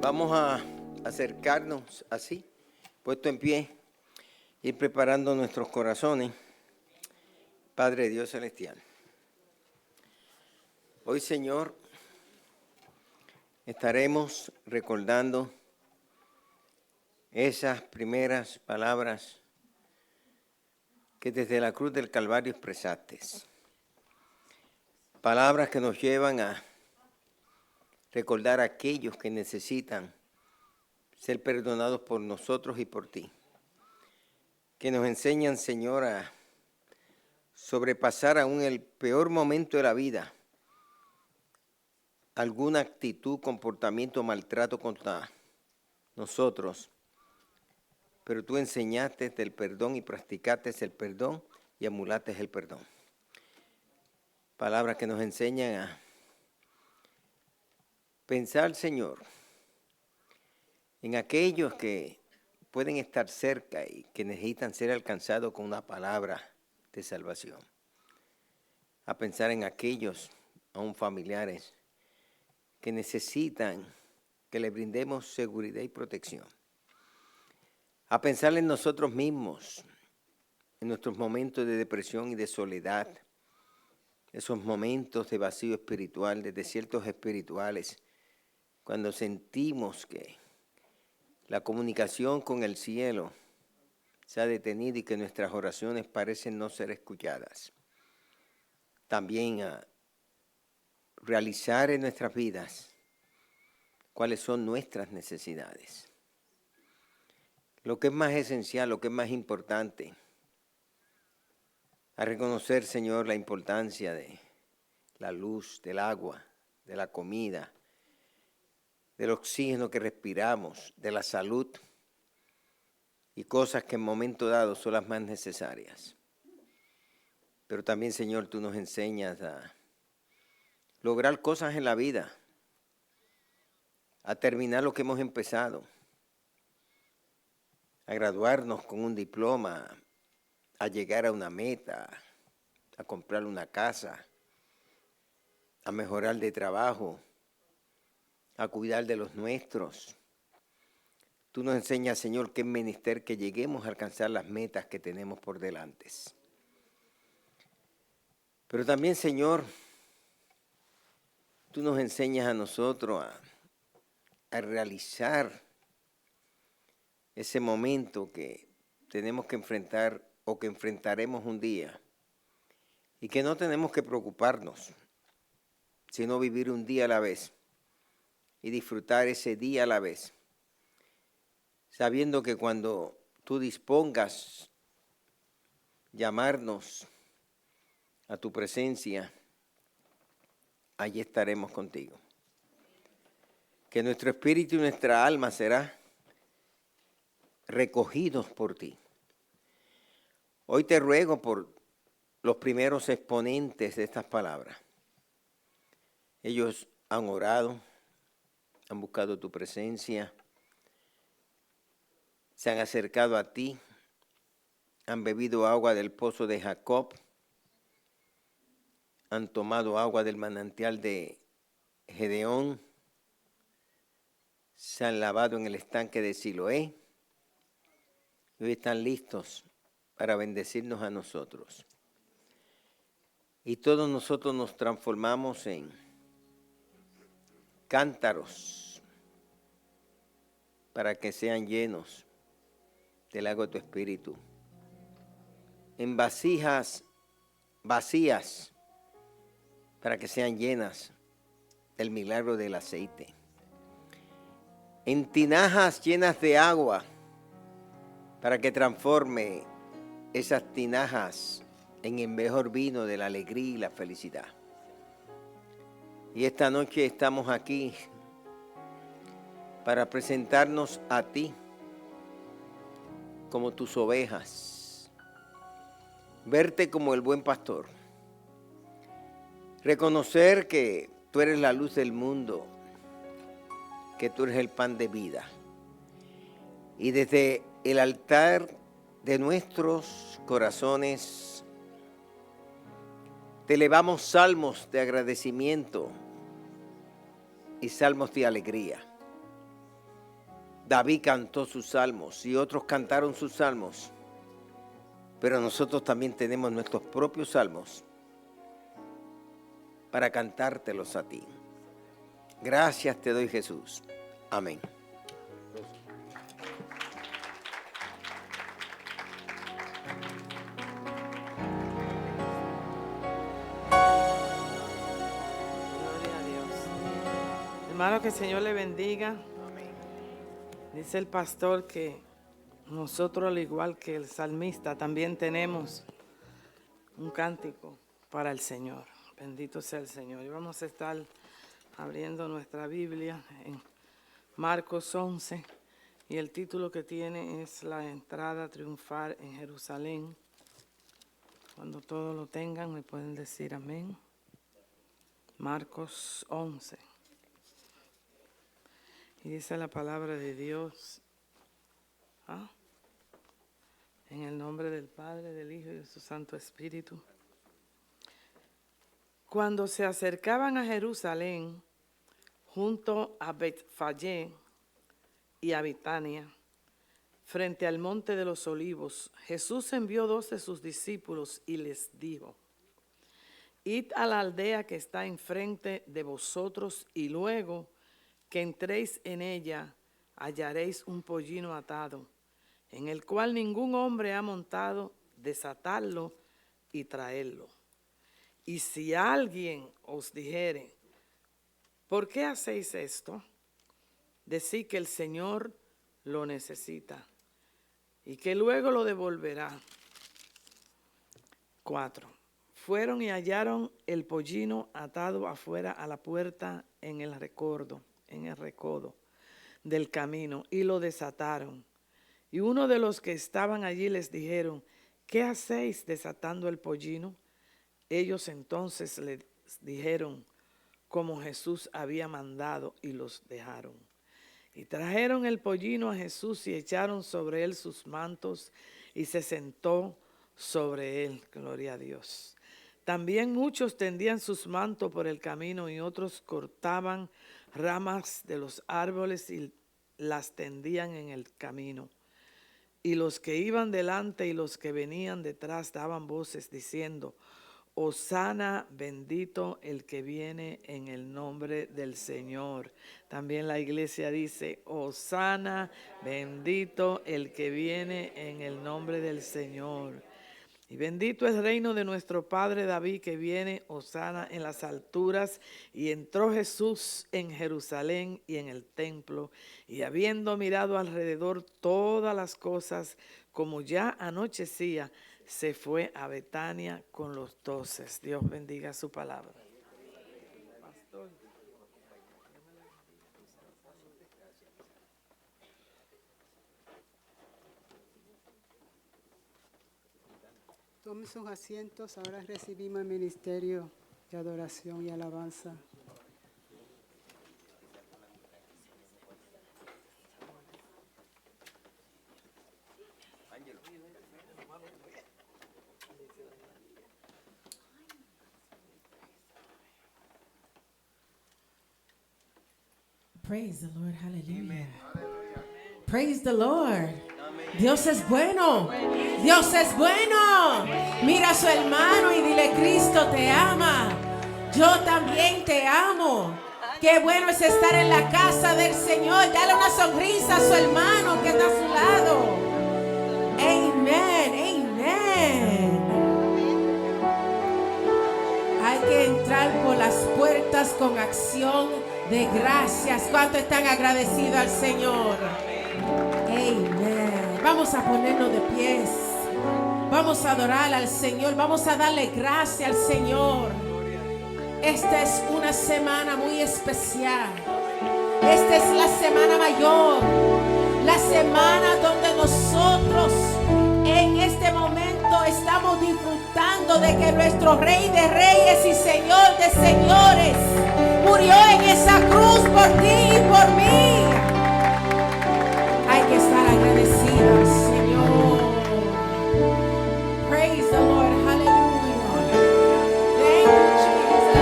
Vamos a acercarnos así, puesto en pie, ir preparando nuestros corazones. Padre Dios Celestial, hoy, Señor, estaremos recordando esas primeras palabras que desde la cruz del Calvario expresaste. Palabras que nos llevan a recordar a aquellos que necesitan ser perdonados por nosotros y por ti. Que nos enseñan, Señor, a sobrepasar aún el peor momento de la vida, alguna actitud, comportamiento, maltrato contra nosotros. Pero tú enseñaste del perdón y practicaste el perdón y emulaste el perdón. Palabras que nos enseñan a pensar, Señor, en aquellos que pueden estar cerca y que necesitan ser alcanzados con una palabra de salvación. A pensar en aquellos, aún familiares, que necesitan que les brindemos seguridad y protección. A pensar en nosotros mismos, en nuestros momentos de depresión y de soledad, esos momentos de vacío espiritual, de desiertos espirituales, cuando sentimos que la comunicación con el cielo se ha detenido y que nuestras oraciones parecen no ser escuchadas. También a realizar en nuestras vidas cuáles son nuestras necesidades. Lo que es más esencial, lo que es más importante. A reconocer, Señor, la importancia de la luz, del agua, de la comida, del oxígeno que respiramos, de la salud y cosas que en momento dado son las más necesarias. Pero también, Señor, tú nos enseñas a lograr cosas en la vida, a terminar lo que hemos empezado, a graduarnos con un diploma, a llegar a una meta, a comprar una casa, a mejorar de trabajo, a cuidar de los nuestros. Tú nos enseñas, Señor, que es menester que lleguemos a alcanzar las metas que tenemos por delante. Pero también, Señor, tú nos enseñas a nosotros a realizar ese momento que tenemos que enfrentar o que enfrentaremos un día y que no tenemos que preocuparnos, sino vivir un día a la vez y disfrutar ese día a la vez, sabiendo que cuando tú dispongas llamarnos a tu presencia, allí estaremos contigo. Que nuestro espíritu y nuestra alma serán recogidos por ti. Hoy te ruego por los primeros exponentes de estas palabras. Ellos han orado, han buscado tu presencia, se han acercado a ti, han bebido agua del pozo de Jacob, han tomado agua del manantial de Gedeón, se han lavado en el estanque de Siloé y hoy están listos para bendecirnos a nosotros. Y todos nosotros nos transformamos en cántaros para que sean llenos del agua de tu espíritu, en vasijas vacías para que sean llenas del milagro del aceite, en tinajas llenas de agua para que transforme esas tinajas en el mejor vino de la alegría y la felicidad. Y esta noche estamos aquí para presentarnos a ti como tus ovejas, verte como el buen pastor, reconocer que tú eres la luz del mundo, que tú eres el pan de vida. Y desde el altar de nuestros corazones te elevamos salmos de agradecimiento y salmos de alegría. David cantó sus salmos y otros cantaron sus salmos, pero nosotros también tenemos nuestros propios salmos para cantártelos a ti. Gracias te doy, Jesús. Amén. Gloria a Dios. Hermano, que el Señor le bendiga. Amén. Dice el pastor que nosotros, al igual que el salmista, también tenemos un cántico para el Señor. Bendito sea el Señor. Y vamos a estar abriendo nuestra Biblia en Marcos 11. Y el título que tiene es La entrada triunfal en Jerusalén. Cuando todos lo tengan, me pueden decir amén. Marcos 11. Y dice la palabra de Dios. En el nombre del Padre, del Hijo y de su Santo Espíritu. Cuando se acercaban a Jerusalén, junto a Betfagé y a Betania, frente al monte de los olivos, Jesús envió 2 de sus discípulos y les dijo: Id a la aldea que está enfrente de vosotros, y luego que entréis en ella, hallaréis un pollino atado, en el cual ningún hombre ha montado, desatarlo y traerlo. Y si alguien os dijere: ¿por qué hacéis esto?, decid que el Señor lo necesita y que luego lo devolverá. 4. Fueron y hallaron el pollino atado afuera a la puerta en el recodo del camino, y lo desataron. Y uno de los que estaban allí les dijeron: ¿qué hacéis desatando el pollino? Ellos entonces les dijeron como Jesús había mandado, y los dejaron. Y trajeron el pollino a Jesús y echaron sobre él sus mantos, y se sentó sobre él. Gloria a Dios. También muchos tendían sus mantos por el camino, y otros cortaban ramas de los árboles y las tendían en el camino. Y los que iban delante y los que venían detrás daban voces diciendo: Hosana, bendito el que viene en el nombre del Señor. También la iglesia dice: Hosana, bendito el que viene en el nombre del Señor. Y bendito es el reino de nuestro Padre David, que viene, hosana en las alturas. Y entró Jesús en Jerusalén y en el templo, y habiendo mirado alrededor todas las cosas, como ya anochecía, se fue a Betania con los 12. Dios bendiga su palabra. Pastor. Tomen sus asientos, ahora recibimos el ministerio de adoración y alabanza. Praise the Lord, hallelujah. Praise the Lord. Dios es bueno. Dios es bueno. Mira a su hermano y dile: Cristo te ama. Yo también te amo. Qué bueno es estar en la casa del Señor. Dale una sonrisa a su hermano que está a su lado. Amén, amén. Hay que entrar por las puertas con acción de gracias. ¿Cuántos están agradecidos al Señor? Amén. Vamos a ponernos de pies. Vamos a adorar al Señor. Vamos a darle gracias al Señor. Esta es una semana muy especial. Esta es la semana mayor. La semana donde nosotros en este momento estamos disfrutando de que nuestro Rey de Reyes y Señor de Señores murió en esa cruz por ti y por mí. Hay que estar agradecidos, Señor. Praise the Lord, hallelujah. Thank you, Jesus.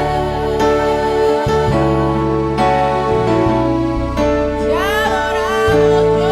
Te adoramos.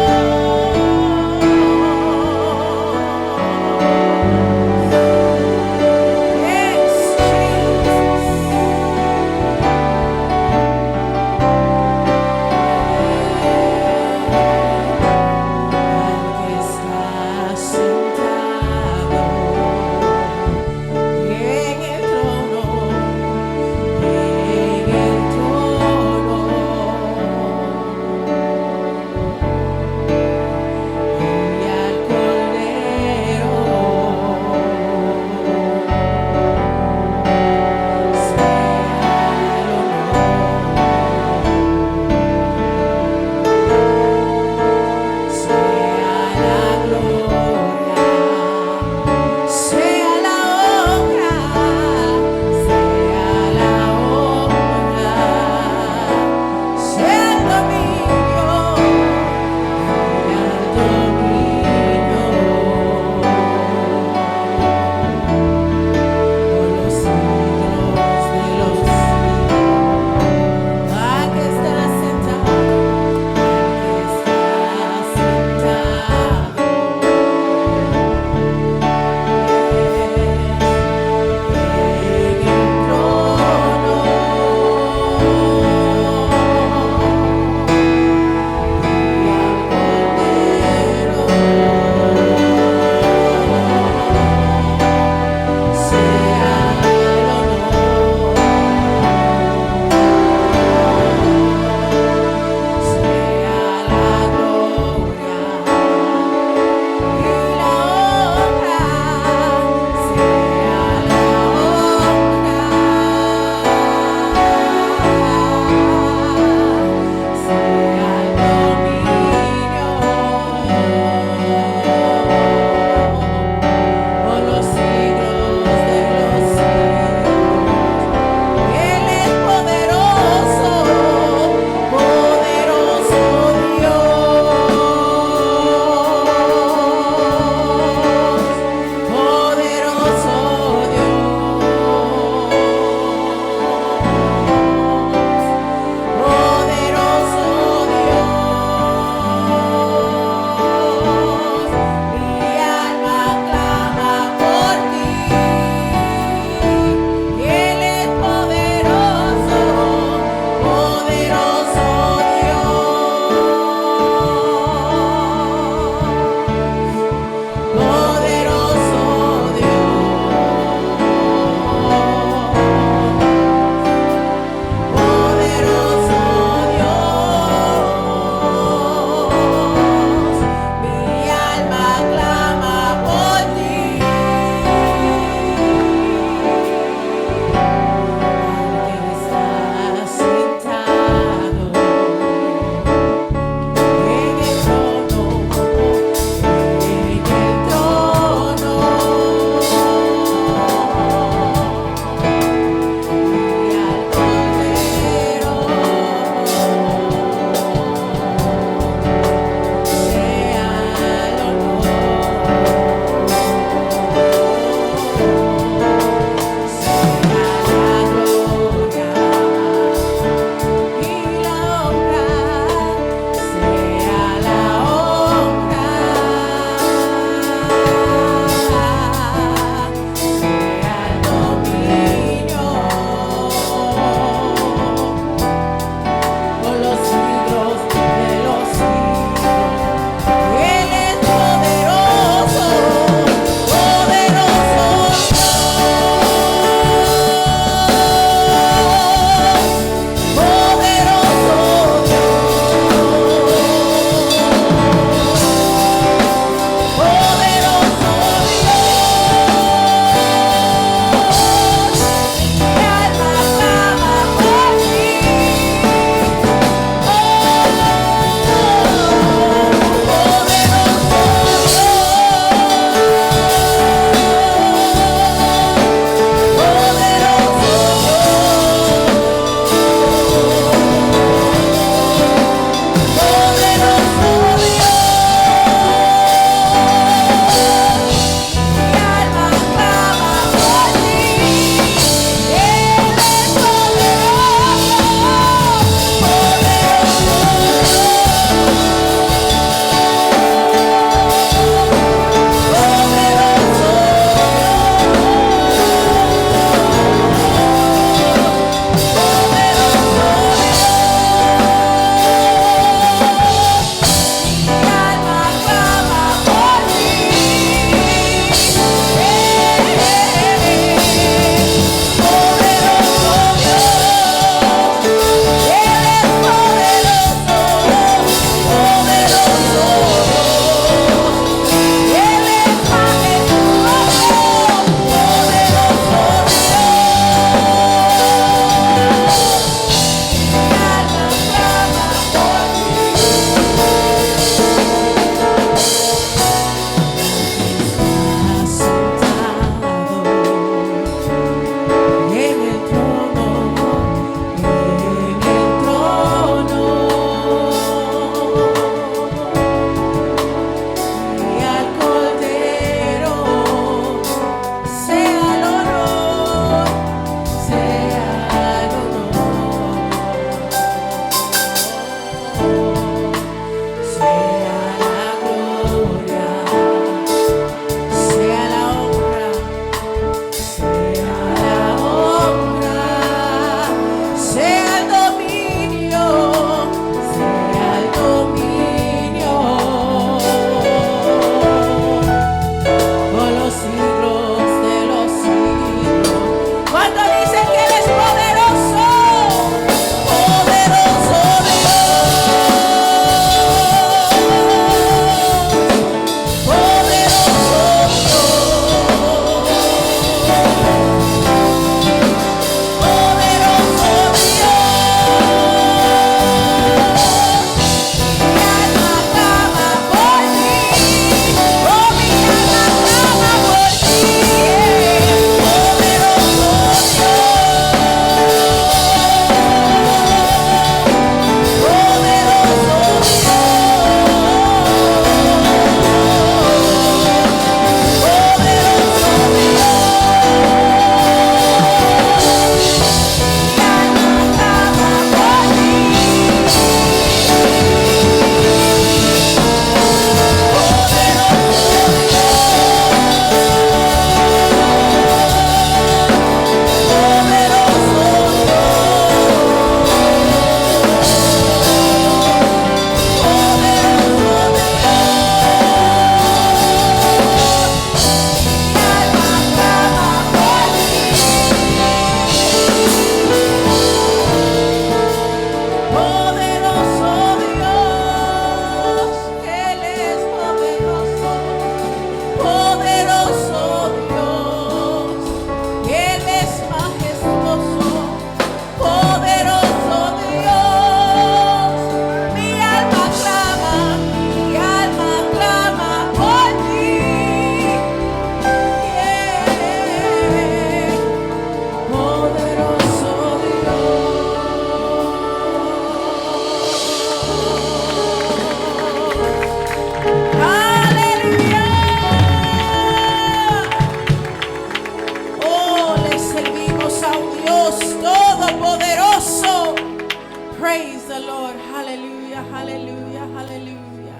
Praise the Lord. Hallelujah, hallelujah, hallelujah.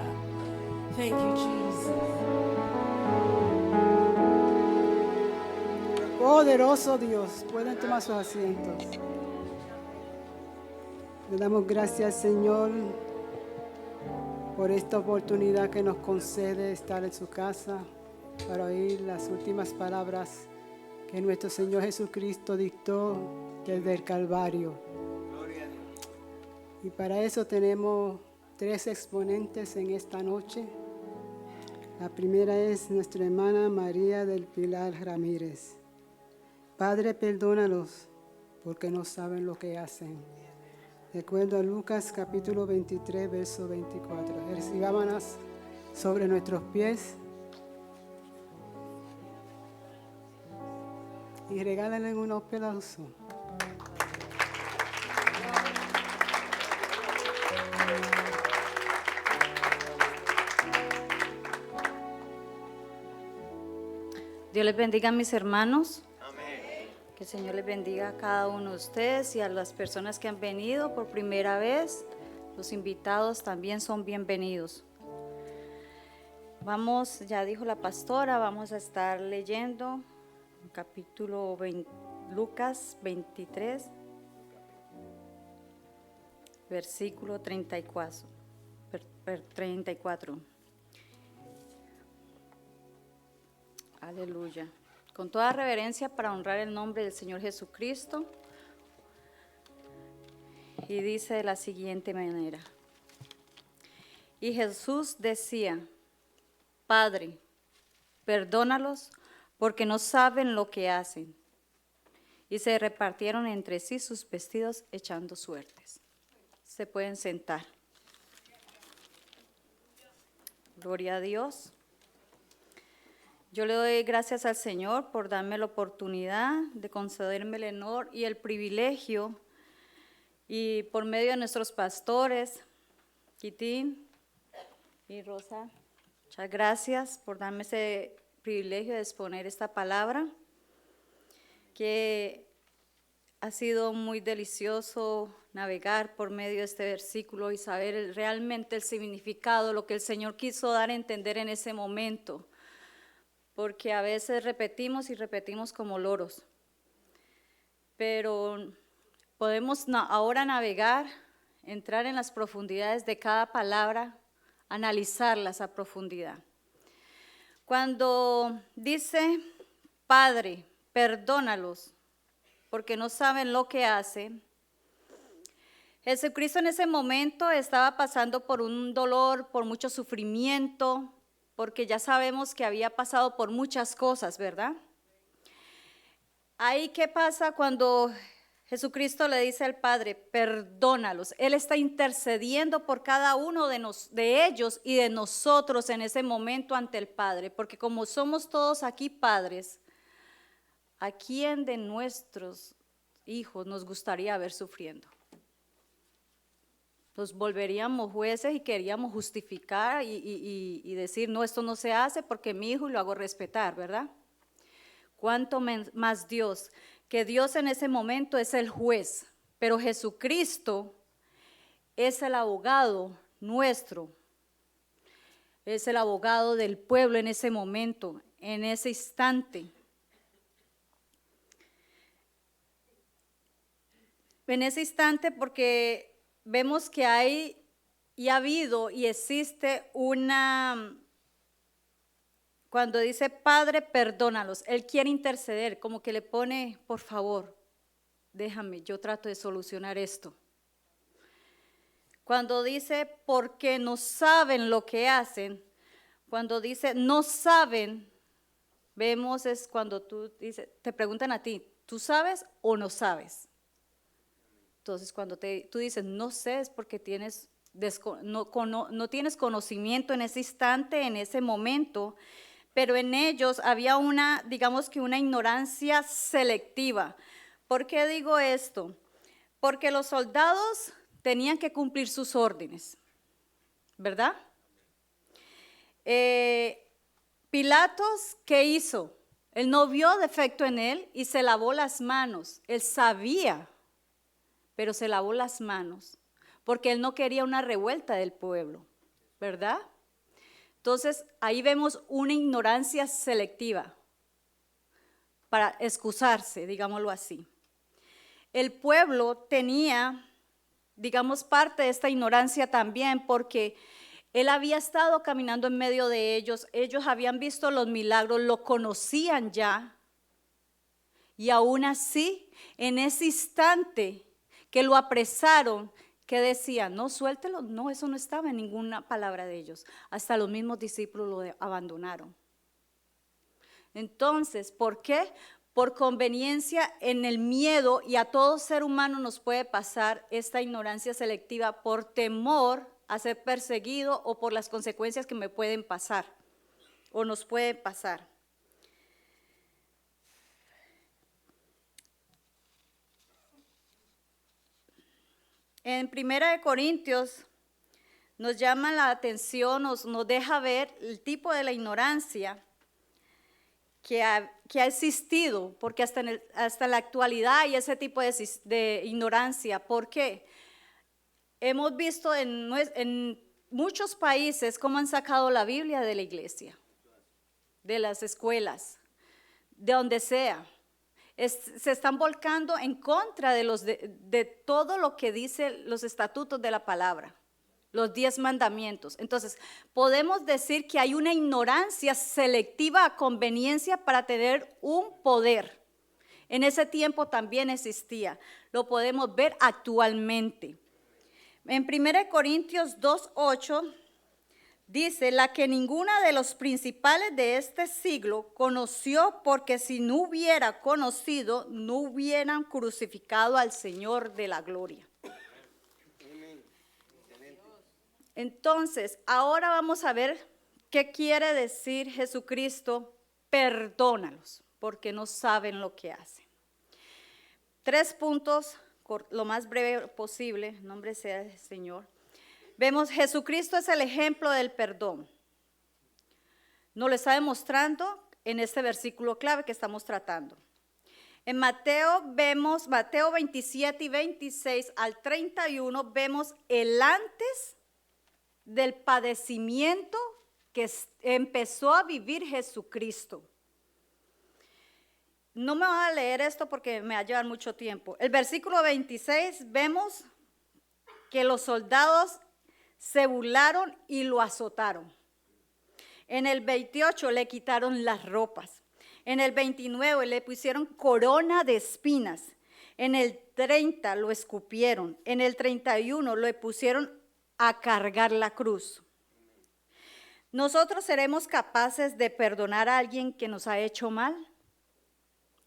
Thank you, Jesus. Poderoso Dios, pueden tomar sus asientos. Le damos gracias, Señor, por esta oportunidad que nos concede estar en su casa para oír las últimas palabras que nuestro Señor Jesucristo dictó desde el Calvario. Y para eso tenemos 3 exponentes en esta noche. La primera es nuestra hermana María del Pilar Ramírez. Padre, perdónalos porque no saben lo que hacen. De acuerdo a Lucas capítulo 23, verso 24. Recibámonos sobre nuestros pies y regálenle unos aplausos. Dios les bendiga a mis hermanos. Que el Señor les bendiga a cada uno de ustedes y a las personas que han venido por primera vez. Los invitados también son bienvenidos. Vamos, ya dijo la pastora, vamos a estar leyendo capítulo 20, Lucas 23, versículo 34. Aleluya. Con toda reverencia para honrar el nombre del Señor Jesucristo. Y dice de la siguiente manera. Y Jesús decía, Padre, perdónalos porque no saben lo que hacen. Y se repartieron entre sí sus vestidos echando suertes. Se pueden sentar. Gloria a Dios. Yo le doy gracias al Señor por darme la oportunidad de concederme el honor y el privilegio y por medio de nuestros pastores, Kitín y Rosa, muchas gracias por darme ese privilegio de exponer esta palabra, que ha sido muy delicioso navegar por medio de este versículo y saber realmente el significado, lo que el Señor quiso dar a entender en ese momento. Porque a veces repetimos y repetimos como loros, pero podemos ahora navegar, entrar en las profundidades de cada palabra, analizarlas a profundidad. Cuando dice, Padre, perdónalos, porque no saben lo que hacen, Jesucristo en ese momento estaba pasando por un dolor, por mucho sufrimiento, porque ya sabemos que había pasado por muchas cosas, ¿verdad? Ahí, ¿qué pasa cuando Jesucristo le dice al Padre, perdónalos? Él está intercediendo por cada uno de ellos y de nosotros en ese momento ante el Padre, porque como somos todos aquí padres, ¿a quién de nuestros hijos nos gustaría ver sufriendo? Nos volveríamos jueces y queríamos justificar y decir, no, esto no se hace porque mi hijo y lo hago respetar, ¿verdad? Cuánto más Dios, que Dios en ese momento es el juez, pero Jesucristo es el abogado nuestro, es el abogado del pueblo en ese momento, en ese instante. En ese instante porque vemos que hay y ha habido y existe cuando dice Padre, perdónalos, Él quiere interceder, como que le pone, por favor, déjame, yo trato de solucionar esto. Cuando dice, porque no saben lo que hacen, cuando dice, no saben, vemos es cuando tú dices, te preguntan a ti, ¿tú sabes o no sabes? Entonces, cuando tú dices, no sé, es porque no tienes conocimiento en ese instante, en ese momento, pero en ellos había digamos que una ignorancia selectiva. ¿Por qué digo esto? Porque los soldados tenían que cumplir sus órdenes, ¿verdad? Pilatos, ¿qué hizo? Él no vio defecto en él y se lavó las manos. Él sabía, pero se lavó las manos. porque él no quería una revuelta del pueblo, ¿verdad? Entonces, ahí vemos una ignorancia selectiva para excusarse, digámoslo así. El pueblo tenía, digamos, parte de esta ignorancia también porque él había estado caminando en medio de ellos, ellos habían visto los milagros, lo conocían ya, y aún así, en ese instante que lo apresaron, ¿qué decían? No, suéltelo, no, eso no estaba en ninguna palabra de ellos. Hasta los mismos discípulos lo abandonaron. Entonces, ¿por qué? Por conveniencia en el miedo, y a todo ser humano nos puede pasar esta ignorancia selectiva por temor a ser perseguido o por las consecuencias que me pueden pasar o nos pueden pasar. En 1 Corintios nos llama la atención, nos deja ver el tipo de la ignorancia que ha existido, porque hasta la actualidad hay ese tipo de ignorancia. ¿Por qué? Hemos visto en muchos países cómo han sacado la Biblia de la iglesia, de las escuelas, de donde sea. Se están volcando en contra de todo lo que dicen los estatutos de la palabra, los 10 mandamientos. Entonces, podemos decir que hay una ignorancia selectiva a conveniencia para tener un poder. En ese tiempo también existía, lo podemos ver actualmente. En 1 Corintios 2:8 dice, la que ninguna de los principales de este siglo conoció, porque si no hubiera conocido, no hubieran crucificado al Señor de la gloria. Entonces, ahora vamos a ver qué quiere decir Jesucristo, perdónalos, porque no saben lo que hacen. 3 puntos, lo más breve posible, en nombre sea del Señor. Vemos, Jesucristo es el ejemplo del perdón. Nos lo está demostrando en este versículo clave que estamos tratando. En Mateo vemos, Mateo 27 y 26 al 31, vemos el antes del padecimiento que empezó a vivir Jesucristo. No me voy a leer esto porque me va a llevar mucho tiempo. El versículo 26 vemos que los soldados se burlaron y lo azotaron. En el 28 le quitaron las ropas. En el 29 le pusieron corona de espinas. En el 30 lo escupieron. En el 31 le pusieron a cargar la cruz. ¿Nosotros seremos capaces de perdonar a alguien que nos ha hecho mal?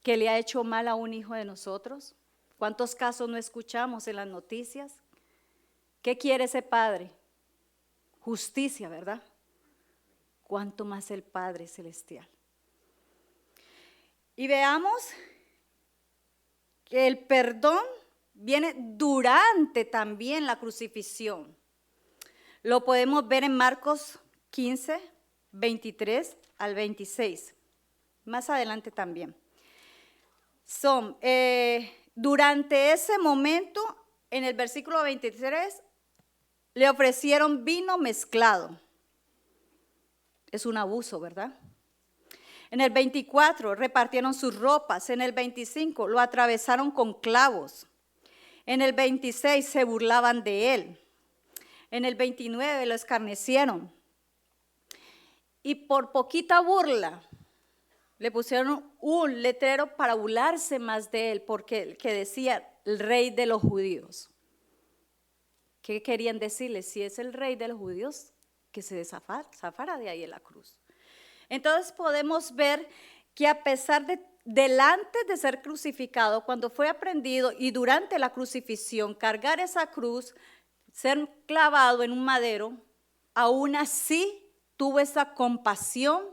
¿Que le ha hecho mal a un hijo de nosotros? ¿Cuántos casos no escuchamos en las noticias? ¿Qué quiere ese padre? Justicia, ¿verdad? ¿Cuánto más el Padre Celestial? Y veamos que el perdón viene durante también la crucifixión. Lo podemos ver en Marcos 15, 23 al 26. Más adelante también. Durante ese momento, en el versículo 23, le ofrecieron vino mezclado. Es un abuso, ¿verdad? En el 24 repartieron sus ropas. En el 25 lo atravesaron con clavos. En el 26 se burlaban de él. En el 29 lo escarnecieron. Y por poquita burla le pusieron un letrero para burlarse más de él, porque que decía el rey de los judíos. ¿Qué querían decirle? Si es el rey de los judíos, que se zafara de ahí en la cruz. Entonces podemos ver que a pesar antes de ser crucificado, cuando fue aprendido y durante la crucifixión, cargar esa cruz, ser clavado en un madero, aún así tuvo esa compasión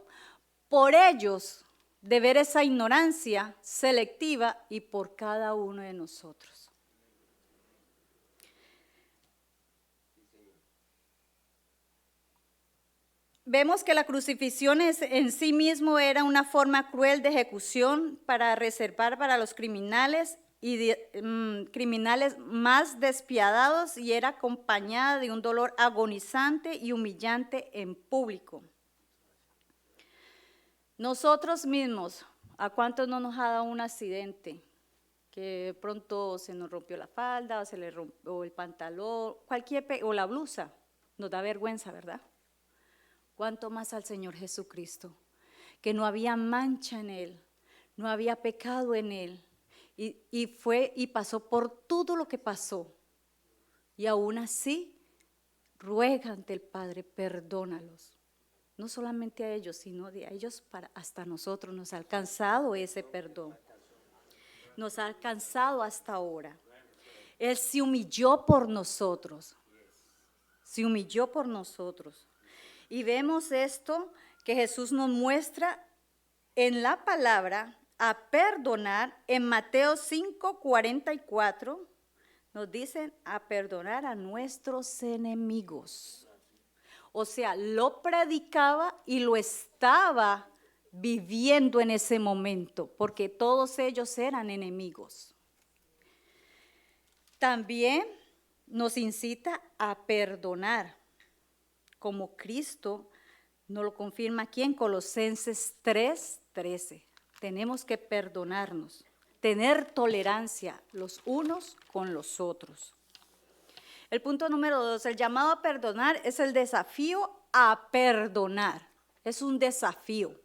por ellos, de ver esa ignorancia selectiva y por cada uno de nosotros. Vemos que la crucifixión en sí mismo era una forma cruel de ejecución para reservar para los criminales criminales más despiadados y era acompañada de un dolor agonizante y humillante en público. Nosotros mismos, ¿a cuántos no nos ha dado un accidente? Que pronto se nos rompió la falda, o se le rompió el pantalón, o la blusa. Nos da vergüenza, ¿verdad? ¿Cuánto más al Señor Jesucristo? Que no había mancha en Él, no había pecado en Él. Y pasó por todo lo que pasó. Y aún así, ruega ante el Padre, perdónalos. No solamente a ellos, sino de a ellos hasta nosotros. Nos ha alcanzado ese perdón. Nos ha alcanzado hasta ahora. Él se humilló por nosotros. Se humilló por nosotros. Y vemos esto que Jesús nos muestra en la palabra a perdonar. En Mateo 5:44 nos dicen a perdonar a nuestros enemigos. O sea, lo predicaba y lo estaba viviendo en ese momento, porque todos ellos eran enemigos. También nos incita a perdonar, como Cristo nos lo confirma aquí en Colosenses 3:13. Tenemos que perdonarnos, tener tolerancia los unos con los otros. El punto número 2, el llamado a perdonar es el desafío a perdonar. Es un desafío.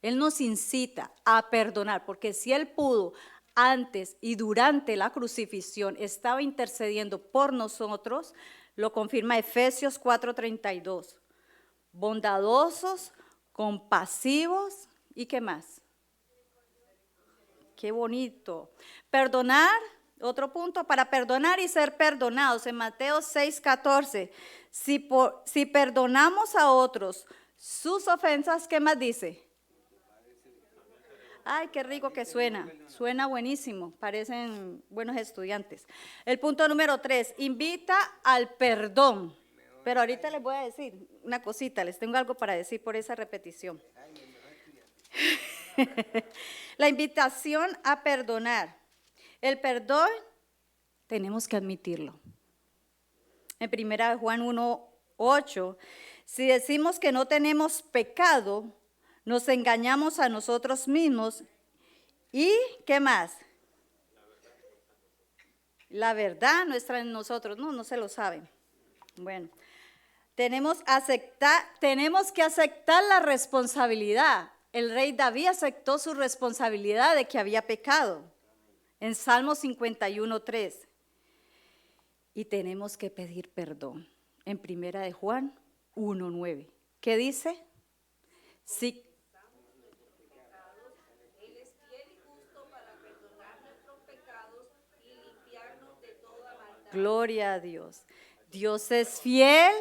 Él nos incita a perdonar, porque si Él pudo antes y durante la crucifixión, estaba intercediendo por nosotros, lo confirma Efesios 4:32. Bondadosos, compasivos, ¿y qué más? Qué bonito. Perdonar, otro punto, para perdonar y ser perdonados. En Mateo 6:14, si perdonamos a otros sus ofensas, ¿qué más dice? Ay, qué rico que suena. Suena buenísimo. Parecen buenos estudiantes. El punto número 3, invita al perdón. Pero ahorita les voy a decir una cosita, les tengo algo para decir por esa repetición. La invitación a perdonar. El perdón tenemos que admitirlo. En 1 Juan 1:8, si decimos que no tenemos pecado, nos engañamos a nosotros mismos. ¿Y qué más? La verdad no está en nosotros. No se lo saben. Bueno, tenemos que aceptar la responsabilidad. El rey David aceptó su responsabilidad de que había pecado. En Salmo 51:3. Y tenemos que pedir perdón. En 1 Juan 1:9. ¿Qué dice? Sí. Él es fiel y justo para perdonar nuestros pecados y limpiarnos de toda maldad. Gloria a Dios. Dios es fiel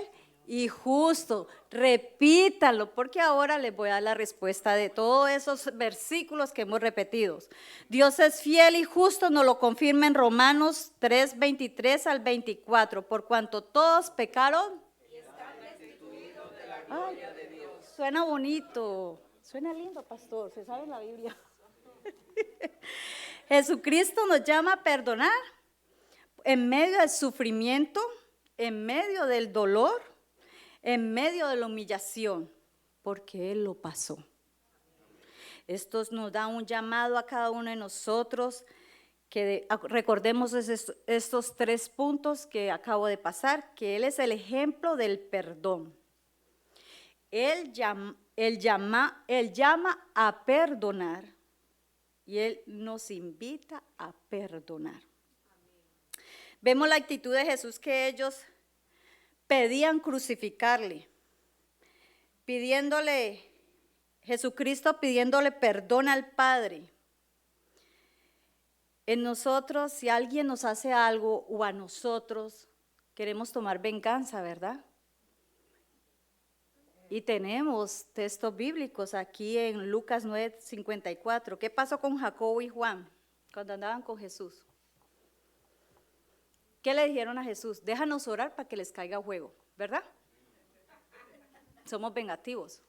y justo. Repítalo, porque ahora les voy a dar la respuesta de todos esos versículos que hemos repetido. Dios es fiel y justo, nos lo confirma en Romanos 3:23 al 24. Por cuanto todos pecaron y están destituidos de la gloria de Dios. Suena bonito, suena lindo, pastor, se sabe en la Biblia. Jesucristo nos llama a perdonar en medio del sufrimiento, en medio del dolor, en medio de la humillación, porque Él lo pasó. Esto nos da un llamado a cada uno de nosotros, que recordemos estos 3 puntos que acabo de pasar, que Él es el ejemplo del perdón. Él llama a perdonar y Él nos invita a perdonar. Vemos la actitud de Jesús, que ellos pedían crucificarle, Jesucristo pidiéndole perdón al Padre. En nosotros, si alguien nos hace algo o a nosotros, queremos tomar venganza, ¿verdad? Y tenemos textos bíblicos aquí en Lucas 9:54. ¿Qué pasó con Jacobo y Juan cuando andaban con Jesús? ¿Qué le dijeron a Jesús? Déjanos orar para que les caiga fuego, ¿verdad? Somos vengativos.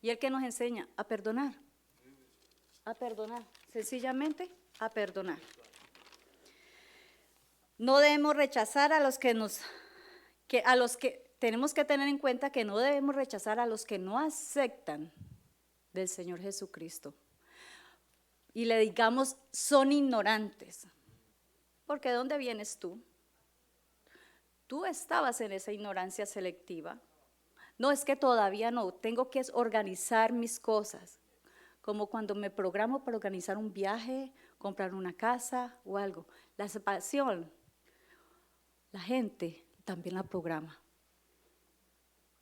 ¿Y Él qué nos enseña? A perdonar. A perdonar. Sencillamente a perdonar. No debemos rechazar a los que tenemos que tener en cuenta que no debemos rechazar a los que no aceptan del Señor Jesucristo. Y le digamos, son ignorantes. Porque ¿de dónde vienes tú? Tú estabas en esa ignorancia selectiva. No, es que todavía no, tengo que organizar mis cosas. Como cuando me programo para organizar un viaje, comprar una casa o algo. La separación, la gente también la programa.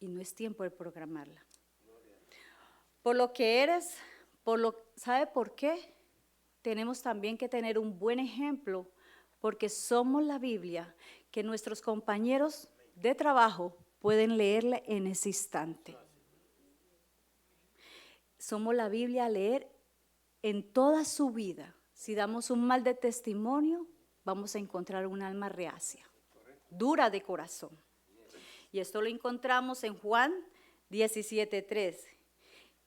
Y no es tiempo de programarla. Por lo que eres, ¿sabe por qué? Tenemos también que tener un buen ejemplo, porque somos la Biblia que nuestros compañeros de trabajo pueden leerla en ese instante. Somos la Biblia a leer en toda su vida. Si damos un mal de testimonio, vamos a encontrar un alma reacia, dura de corazón. Y esto lo encontramos en Juan 17:3.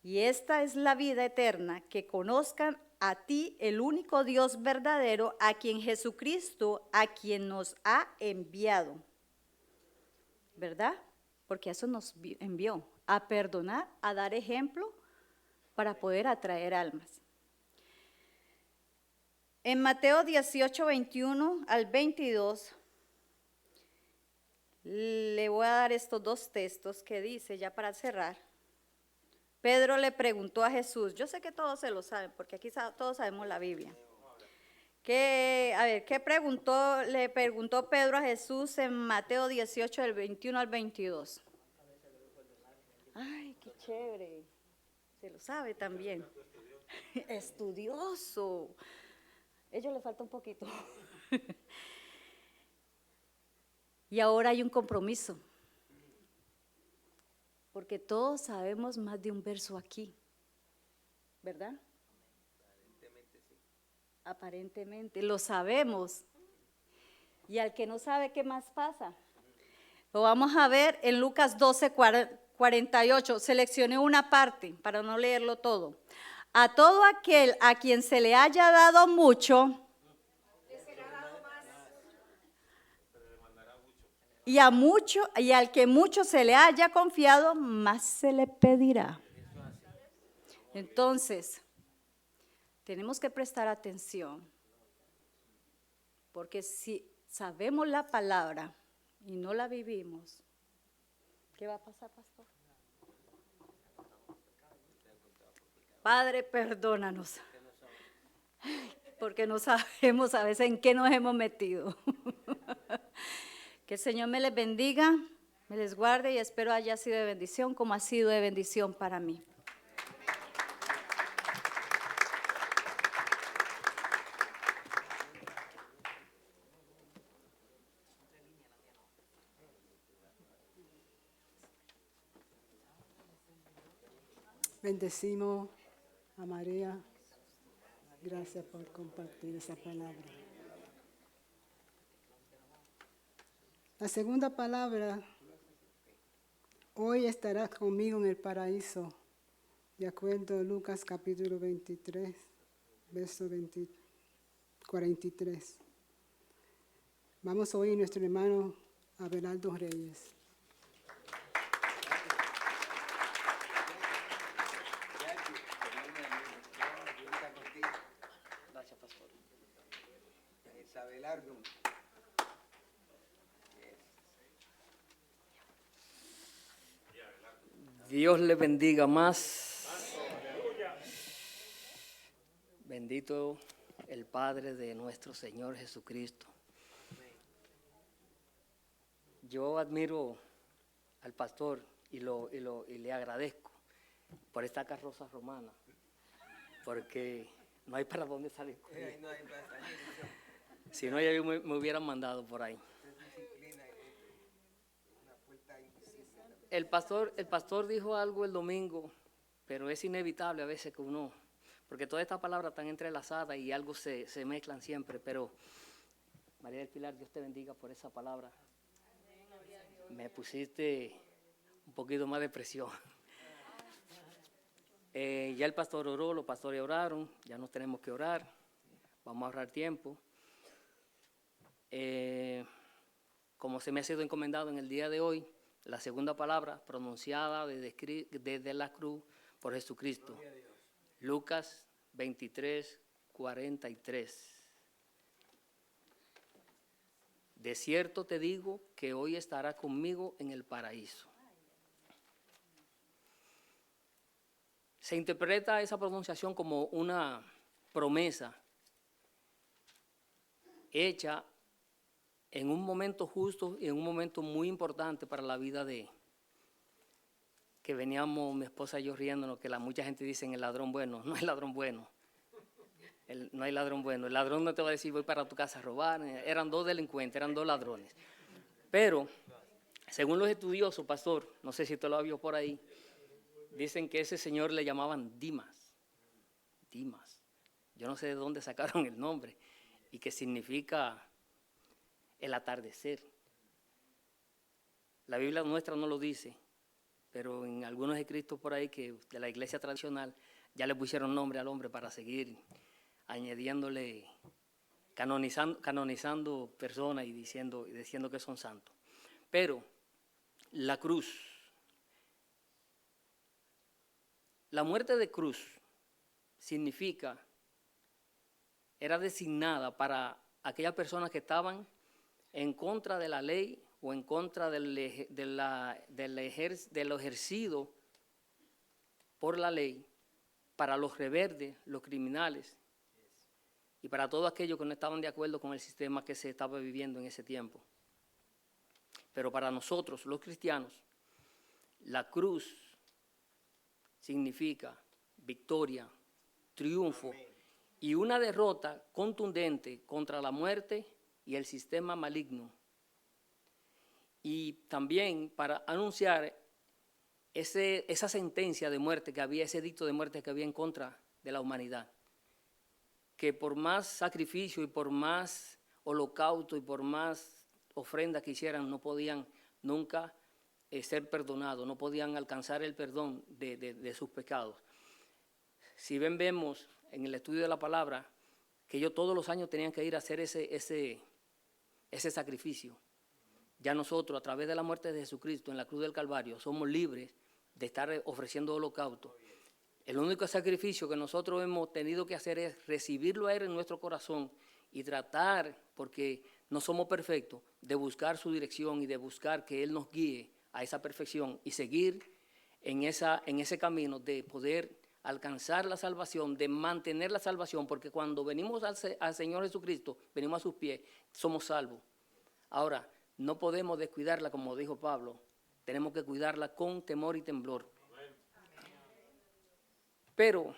Y esta es la vida eterna, que conozcan a ti, el único Dios verdadero, a quien Jesucristo, a quien nos ha enviado. ¿Verdad? Porque eso nos envió, a perdonar, a dar ejemplo para poder atraer almas. En Mateo 18:21 al 22, le voy a dar estos dos textos que dice, ya para cerrar. Pedro le preguntó a Jesús, yo sé que todos se lo saben, porque aquí todos sabemos la Biblia. ¿Qué le preguntó Pedro a Jesús en Mateo 18, del 21 al 22? Ay, qué chévere. Se lo sabe también. Estudioso. A ellos le falta un poquito. Y ahora hay un compromiso. Porque todos sabemos más de un verso aquí. ¿Verdad? Aparentemente sí. Aparentemente, lo sabemos. Y al que no sabe, ¿qué más pasa? Lo vamos a ver en Lucas 12:48. Seleccioné una parte para no leerlo todo. A todo aquel a quien se le haya dado mucho, Le será dado más. y al que mucho se le haya confiado, más se le pedirá. Entonces, tenemos que prestar atención, porque si sabemos la palabra y no la vivimos, ¿qué va a pasar, pastor? Padre, perdónanos, porque no sabemos a veces en qué nos hemos metido. Que el Señor me les bendiga, me les guarde y espero haya sido de bendición como ha sido de bendición para mí. Bendecimos a María. Gracias por compartir esa palabra. La segunda palabra, hoy estarás conmigo en el paraíso, de acuerdo a Lucas capítulo 23, verso 43. Vamos a oír a nuestro hermano Abelardo Reyes. Gracias, pastor. Abelardo. Dios le bendiga más. Bendito el Padre de nuestro Señor Jesucristo. Yo admiro al pastor y le agradezco por esta carroza romana, porque no hay para dónde salir. Si no, ya me hubieran mandado por ahí. El pastor dijo algo el domingo, pero es inevitable a veces que uno, porque todas estas palabras están entrelazadas y algo se mezclan siempre, pero María del Pilar, Dios te bendiga por esa palabra. Me pusiste un poquito más de presión. Ya el pastor oró, los pastores oraron, ya no tenemos que orar. vamos a ahorrar tiempo. Como se me ha sido encomendado en el día de hoy, la segunda palabra pronunciada desde la cruz por Jesucristo. Lucas 23, 43. De cierto te digo que hoy estarás conmigo en el paraíso. Se interpreta esa pronunciación como una promesa hecha en un momento justo y en un momento muy importante para la vida de que veníamos mi esposa y yo riéndonos, que mucha gente dice el ladrón bueno. No hay ladrón bueno. No hay ladrón bueno. El ladrón no te va a decir voy para tu casa a robar. Eran dos delincuentes, eran dos ladrones. Pero, según los estudiosos, pastor, no sé si usted lo vio por ahí, dicen que ese señor le llamaban Dimas. Dimas. Yo no sé de dónde sacaron el nombre y que significa el atardecer. La Biblia nuestra no lo dice, pero en algunos escritos por ahí que de la iglesia tradicional ya le pusieron nombre al hombre para seguir añadiéndole, canonizando personas y diciendo que son santos. Pero la cruz, la muerte de cruz era designada para aquellas personas que estaban en contra de la ley o en contra de lo ejercido por la ley, para los rebeldes, los criminales y para todos aquellos que no estaban de acuerdo con el sistema que se estaba viviendo en ese tiempo. Pero para nosotros, los cristianos, la cruz significa victoria, triunfo y una derrota contundente contra la muerte y el sistema maligno. Y también para anunciar esa sentencia de muerte que había, ese edicto de muerte que había en contra de la humanidad, que por más sacrificio y por más holocausto y por más ofrenda que hicieran, no podían nunca ser perdonados, no podían alcanzar el perdón de sus pecados. Si vemos en el estudio de la palabra que ellos todos los años tenían que ir a hacer ese sacrificio, ya nosotros a través de la muerte de Jesucristo en la cruz del Calvario somos libres de estar ofreciendo holocausto. El único sacrificio que nosotros hemos tenido que hacer es recibirlo a Él en nuestro corazón y tratar, porque no somos perfectos, de buscar su dirección y de buscar que Él nos guíe a esa perfección y seguir en ese camino de poder alcanzar la salvación, de mantener la salvación, porque cuando venimos al Señor Jesucristo, venimos a sus pies, somos salvos. Ahora, no podemos descuidarla, como dijo Pablo, tenemos que cuidarla con temor y temblor. Pero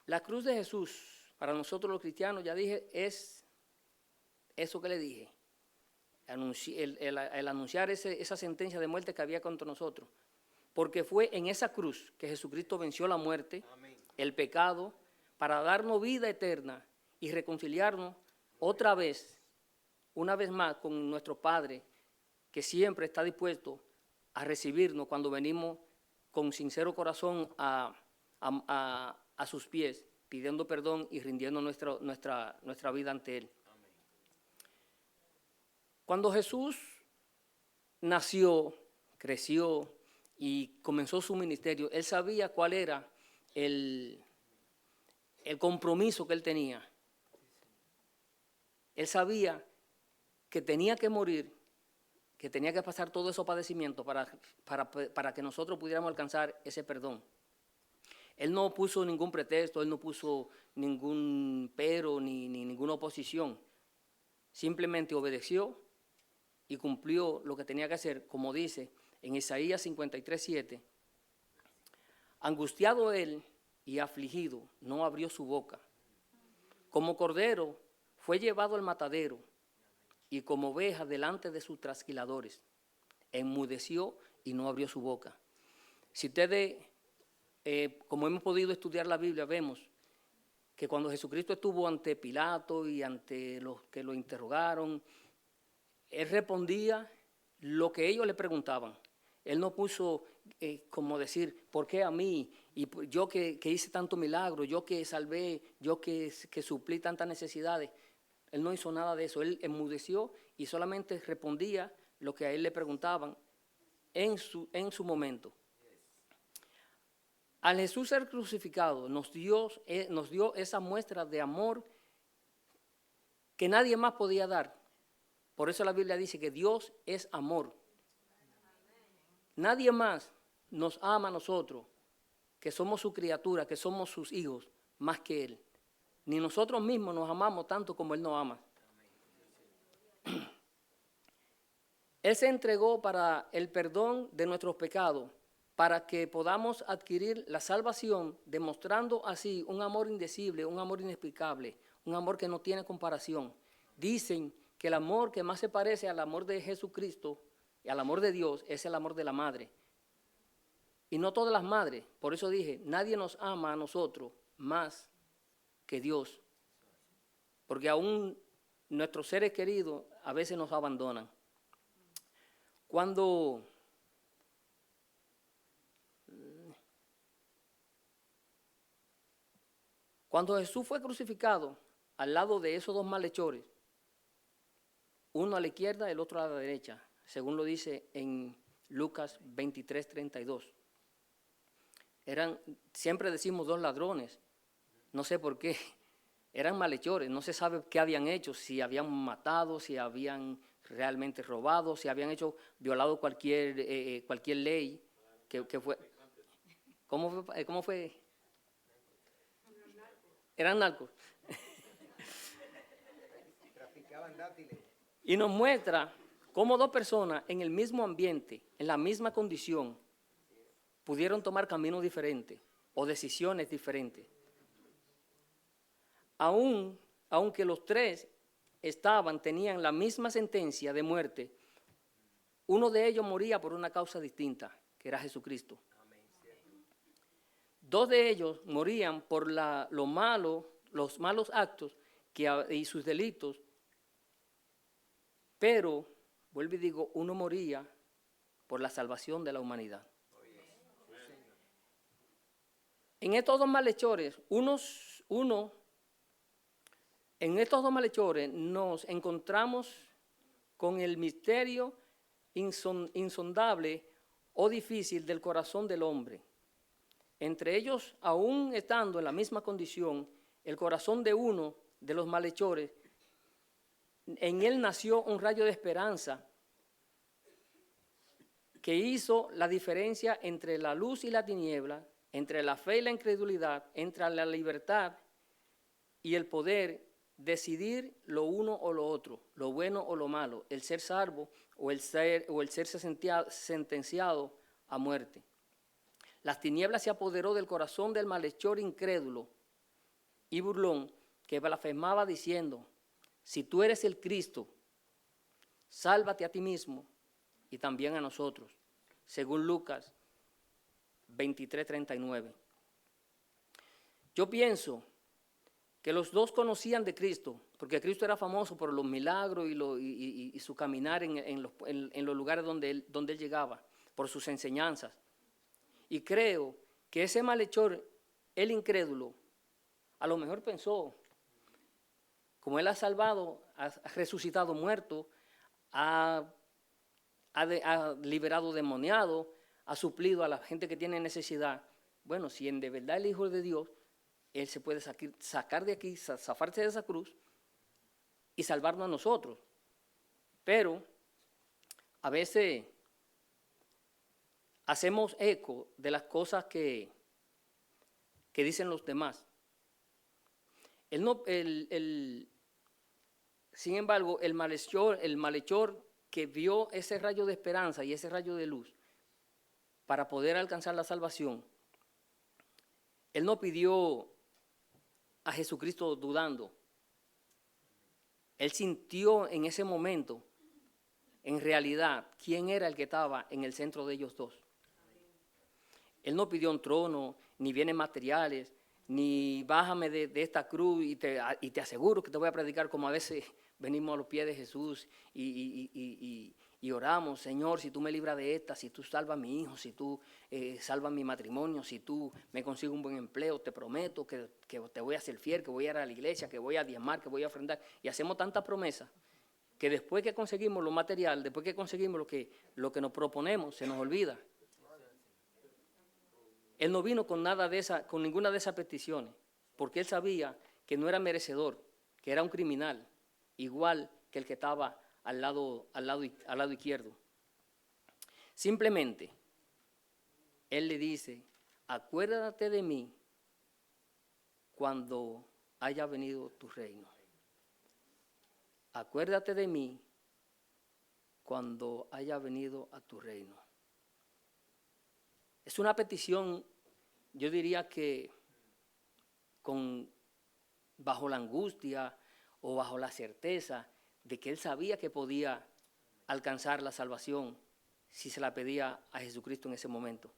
la cruz de Jesús, para nosotros los cristianos, ya dije, es eso que le dije, el anunciar esa sentencia de muerte que había contra nosotros, porque fue en esa cruz que Jesucristo venció la muerte, el pecado, para darnos vida eterna y reconciliarnos otra vez, una vez más, con nuestro Padre, que siempre está dispuesto a recibirnos cuando venimos con sincero corazón a sus pies, pidiendo perdón y rindiendo nuestra vida ante Él. Cuando Jesús nació, creció y comenzó su ministerio, Él sabía cuál era el compromiso que Él tenía. Él sabía que tenía que morir, que tenía que pasar todo esos padecimientos para que nosotros pudiéramos alcanzar ese perdón. Él no puso ningún pretexto, Él no puso ningún pero ni ninguna oposición. Simplemente obedeció y cumplió lo que tenía que hacer, como dice en Isaías 53:7. Angustiado Él y afligido, no abrió su boca. Como cordero fue llevado al matadero y como oveja delante de sus trasquiladores. Enmudeció y no abrió su boca. Si ustedes, como hemos podido estudiar la Biblia, vemos que cuando Jesucristo estuvo ante Pilato y ante los que lo interrogaron, Él respondía lo que ellos le preguntaban. Él no puso como decir, ¿por qué a mí? y yo que hice tanto milagro, yo que salvé, yo que suplí tantas necesidades. Él no hizo nada de eso. Él enmudeció y solamente respondía lo que a él le preguntaban en su momento. Al Jesús ser crucificado nos dio esa muestra de amor que nadie más podía dar. Por eso la Biblia dice que Dios es amor. Nadie más nos ama a nosotros, que somos su criatura, que somos sus hijos, más que Él. Ni nosotros mismos nos amamos tanto como Él nos ama. Él se entregó para el perdón de nuestros pecados, para que podamos adquirir la salvación, demostrando así un amor indecible, un amor inexplicable, un amor que no tiene comparación. Dicen que el amor que más se parece al amor de Jesucristo y al amor de Dios es el amor de la madre. Y no todas las madres, por eso dije, nadie nos ama a nosotros más que Dios, porque aún nuestros seres queridos a veces nos abandonan. Cuando Jesús fue crucificado al lado de esos dos malhechores, uno a la izquierda y el otro a la derecha, según lo dice en Lucas 23:32. Siempre decimos dos ladrones, no sé por qué, eran malhechores, no se sabe qué habían hecho, si habían matado, si habían realmente robado, si habían violado cualquier ley que fue. ¿Cómo fue? Eran narcos. Traficaban dátiles. Y nos muestra cómo dos personas en el mismo ambiente, en la misma condición, pudieron tomar caminos diferentes o decisiones diferentes. Aunque los tres tenían la misma sentencia de muerte, uno de ellos moría por una causa distinta, que era Jesucristo. Dos de ellos morían por los malos actos y sus delitos, pero, vuelvo y digo, uno moría por la salvación de la humanidad. En estos dos malhechores, nos encontramos con el misterio insondable o difícil del corazón del hombre. Entre ellos, aún estando en la misma condición, el corazón de uno de los malhechores, en él nació un rayo de esperanza que hizo la diferencia entre la luz y la tiniebla, entre la fe y la incredulidad, entre la libertad y el poder decidir lo uno o lo otro, lo bueno o lo malo, el ser salvo o el ser sentenciado a muerte. Las tinieblas se apoderó del corazón del malhechor incrédulo y burlón que blasfemaba diciendo: si tú eres el Cristo, sálvate a ti mismo y también a nosotros, según Lucas 23:39. Yo pienso que los dos conocían de Cristo, porque Cristo era famoso por los milagros y su caminar en los lugares donde él llegaba, por sus enseñanzas. Y creo que ese malhechor, el incrédulo, a lo mejor pensó, como él ha salvado, ha resucitado muerto, ha liberado demoniados, ha suplido a la gente que tiene necesidad. Bueno, si de verdad el Hijo de Dios, Él se puede sacar de aquí, zafarse de esa cruz y salvarnos a nosotros. Pero a veces hacemos eco de las cosas que dicen los demás. Sin embargo, el malhechor que vio ese rayo de esperanza y ese rayo de luz para poder alcanzar la salvación, él no pidió a Jesucristo dudando. Él sintió en ese momento, en realidad, quién era el que estaba en el centro de ellos dos. Él no pidió un trono, ni bienes materiales, ni bájame de esta cruz y te aseguro que te voy a predicar como a veces venimos a los pies de Jesús y oramos, Señor, si tú me libras de esta, si tú salvas a mi hijo, si tú salvas mi matrimonio, si tú me consigues un buen empleo, te prometo que te voy a ser fiel, que voy a ir a la iglesia, que voy a diezmar, que voy a ofrendar. Y hacemos tantas promesas que después que conseguimos lo material, después que conseguimos lo que nos proponemos, se nos olvida. Él no vino con ninguna de esas peticiones, porque él sabía que no era merecedor, que era un criminal, igual que el que estaba al lado izquierdo. Simplemente, él le dice, acuérdate de mí cuando haya venido tu reino. Acuérdate de mí cuando haya venido a tu reino. Es una petición, yo diría que bajo la angustia o bajo la certeza de que él sabía que podía alcanzar la salvación si se la pedía a Jesucristo en ese momento.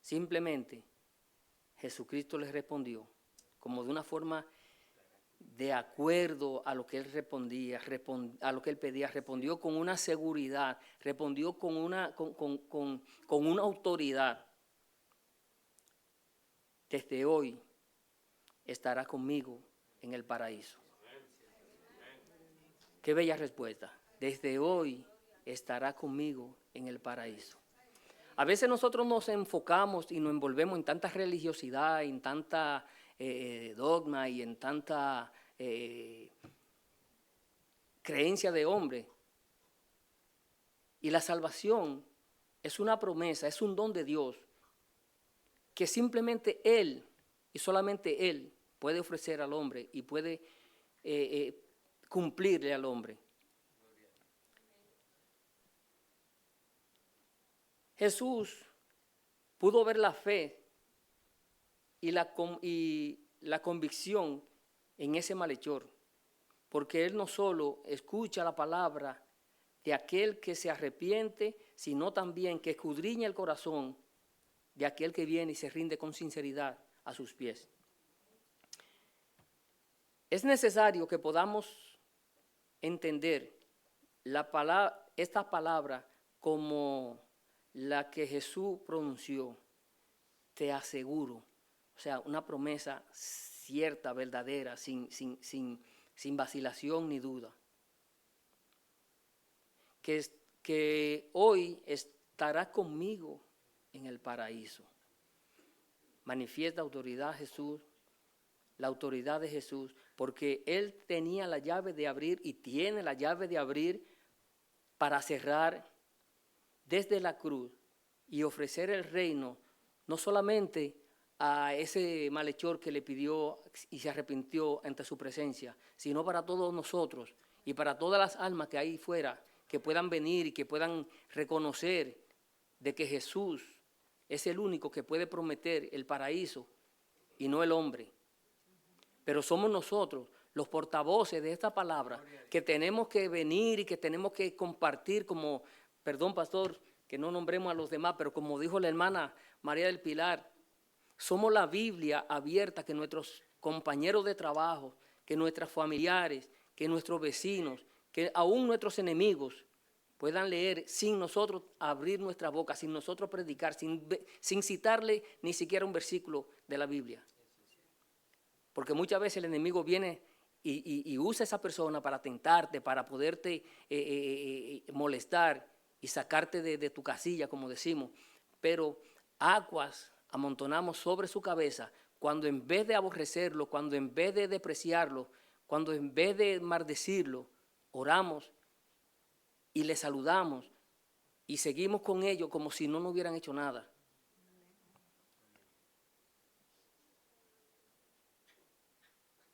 Simplemente Jesucristo le respondió como de una forma de acuerdo a lo que él respondía, a lo que él pedía, respondió con una seguridad, respondió con una autoridad. Desde hoy estará conmigo en el paraíso. Qué bella respuesta. Desde hoy estará conmigo en el paraíso. A veces nosotros nos enfocamos y nos envolvemos en tanta religiosidad, en tanta dogma y en tanta creencia de hombre. Y la salvación es una promesa, es un don de Dios que simplemente Él y solamente Él puede ofrecer al hombre y puede cumplirle al hombre. Jesús pudo ver la fe y la convicción en ese malhechor, porque él no solo escucha la palabra de aquel que se arrepiente, sino también que escudriña el corazón de aquel que viene y se rinde con sinceridad a sus pies. Es necesario que podamos entender esta palabra como la que Jesús pronunció, te aseguro, o sea, una promesa cierta, verdadera, sin vacilación ni duda. Que hoy estará conmigo en el paraíso. Manifiesta autoridad Jesús, la autoridad de Jesús, porque Él tenía la llave de abrir y tiene la llave de abrir para cerrar desde la cruz y ofrecer el reino no solamente a ese malhechor que le pidió y se arrepintió ante su presencia, sino para todos nosotros y para todas las almas que hay fuera, que puedan venir y que puedan reconocer de que Jesús es el único que puede prometer el paraíso y no el hombre. Pero somos nosotros, los portavoces de esta palabra, que tenemos que venir y que tenemos que compartir como, perdón pastor, que no nombremos a los demás, pero como dijo la hermana María del Pilar, somos la Biblia abierta que nuestros compañeros de trabajo, que nuestros familiares, que nuestros vecinos, que aún nuestros enemigos puedan leer sin nosotros abrir nuestra boca, sin nosotros predicar, sin citarle ni siquiera un versículo de la Biblia. Porque muchas veces el enemigo viene y usa a esa persona para tentarte, para poderte molestar y sacarte de tu casilla, como decimos. Pero aguas amontonamos sobre su cabeza cuando en vez de aborrecerlo, cuando en vez de despreciarlo, cuando en vez de maldecirlo, oramos y le saludamos y seguimos con ellos como si no nos hubieran hecho nada.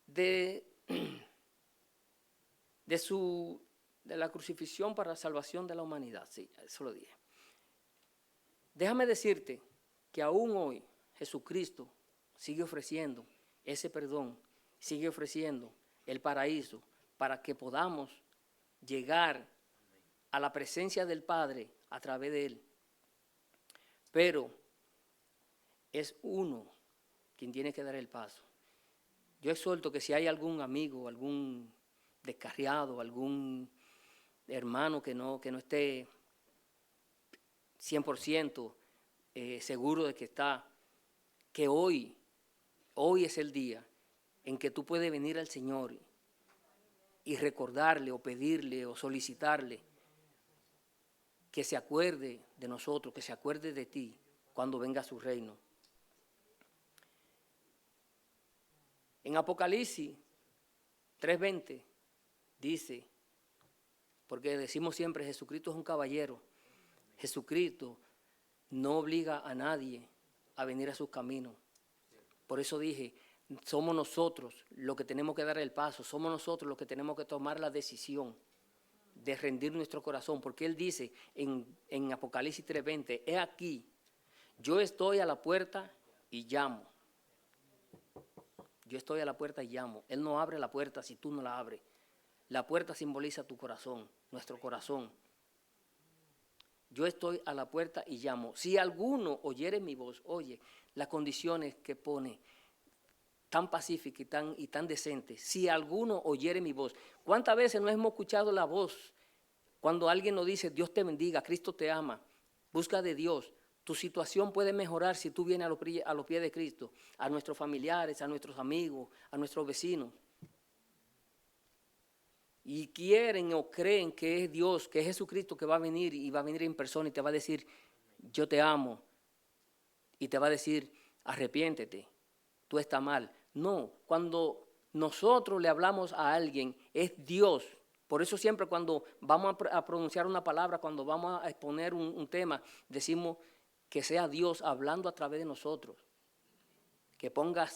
De la crucifixión para la salvación de la humanidad, sí, eso lo dije. Déjame decirte que aún hoy Jesucristo sigue ofreciendo ese perdón, sigue ofreciendo el paraíso para que podamos llegar a la presencia del Padre a través de Él. Pero es uno quien tiene que dar el paso. Yo exhorto que si hay algún amigo, algún descarriado, algún hermano que no esté 100% seguro de que está, que hoy es el día en que tú puedes venir al Señor y recordarle o pedirle o solicitarle que se acuerde de nosotros, que se acuerde de ti cuando venga a su reino. En Apocalipsis 3:20 dice, porque decimos siempre, Jesucristo es un caballero, Jesucristo no obliga a nadie a venir a sus caminos. Por eso dije, somos nosotros los que tenemos que dar el paso, somos nosotros los que tenemos que tomar la decisión de rendir nuestro corazón, porque Él dice en Apocalipsis 3:20, he aquí, yo estoy a la puerta y llamo. Yo estoy a la puerta y llamo. Él no abre la puerta si tú no la abres. La puerta simboliza tu corazón, nuestro corazón. Yo estoy a la puerta y llamo. Si alguno oyere mi voz, oye, las condiciones que pone, tan pacíficas y tan decentes. Si alguno oyere mi voz. ¿Cuántas veces no hemos escuchado la voz cuando alguien nos dice, Dios te bendiga, Cristo te ama, busca de Dios? Tu situación puede mejorar si tú vienes a los pies de Cristo, a nuestros familiares, a nuestros amigos, a nuestros vecinos. Y quieren o creen que es Dios, que es Jesucristo que va a venir y va a venir en persona y te va a decir, yo te amo. Y te va a decir, arrepiéntete, tú estás mal. No, cuando nosotros le hablamos a alguien, es Dios. Por eso siempre cuando vamos a pronunciar una palabra, cuando vamos a exponer un tema, decimos que sea Dios hablando a través de nosotros. Que ponga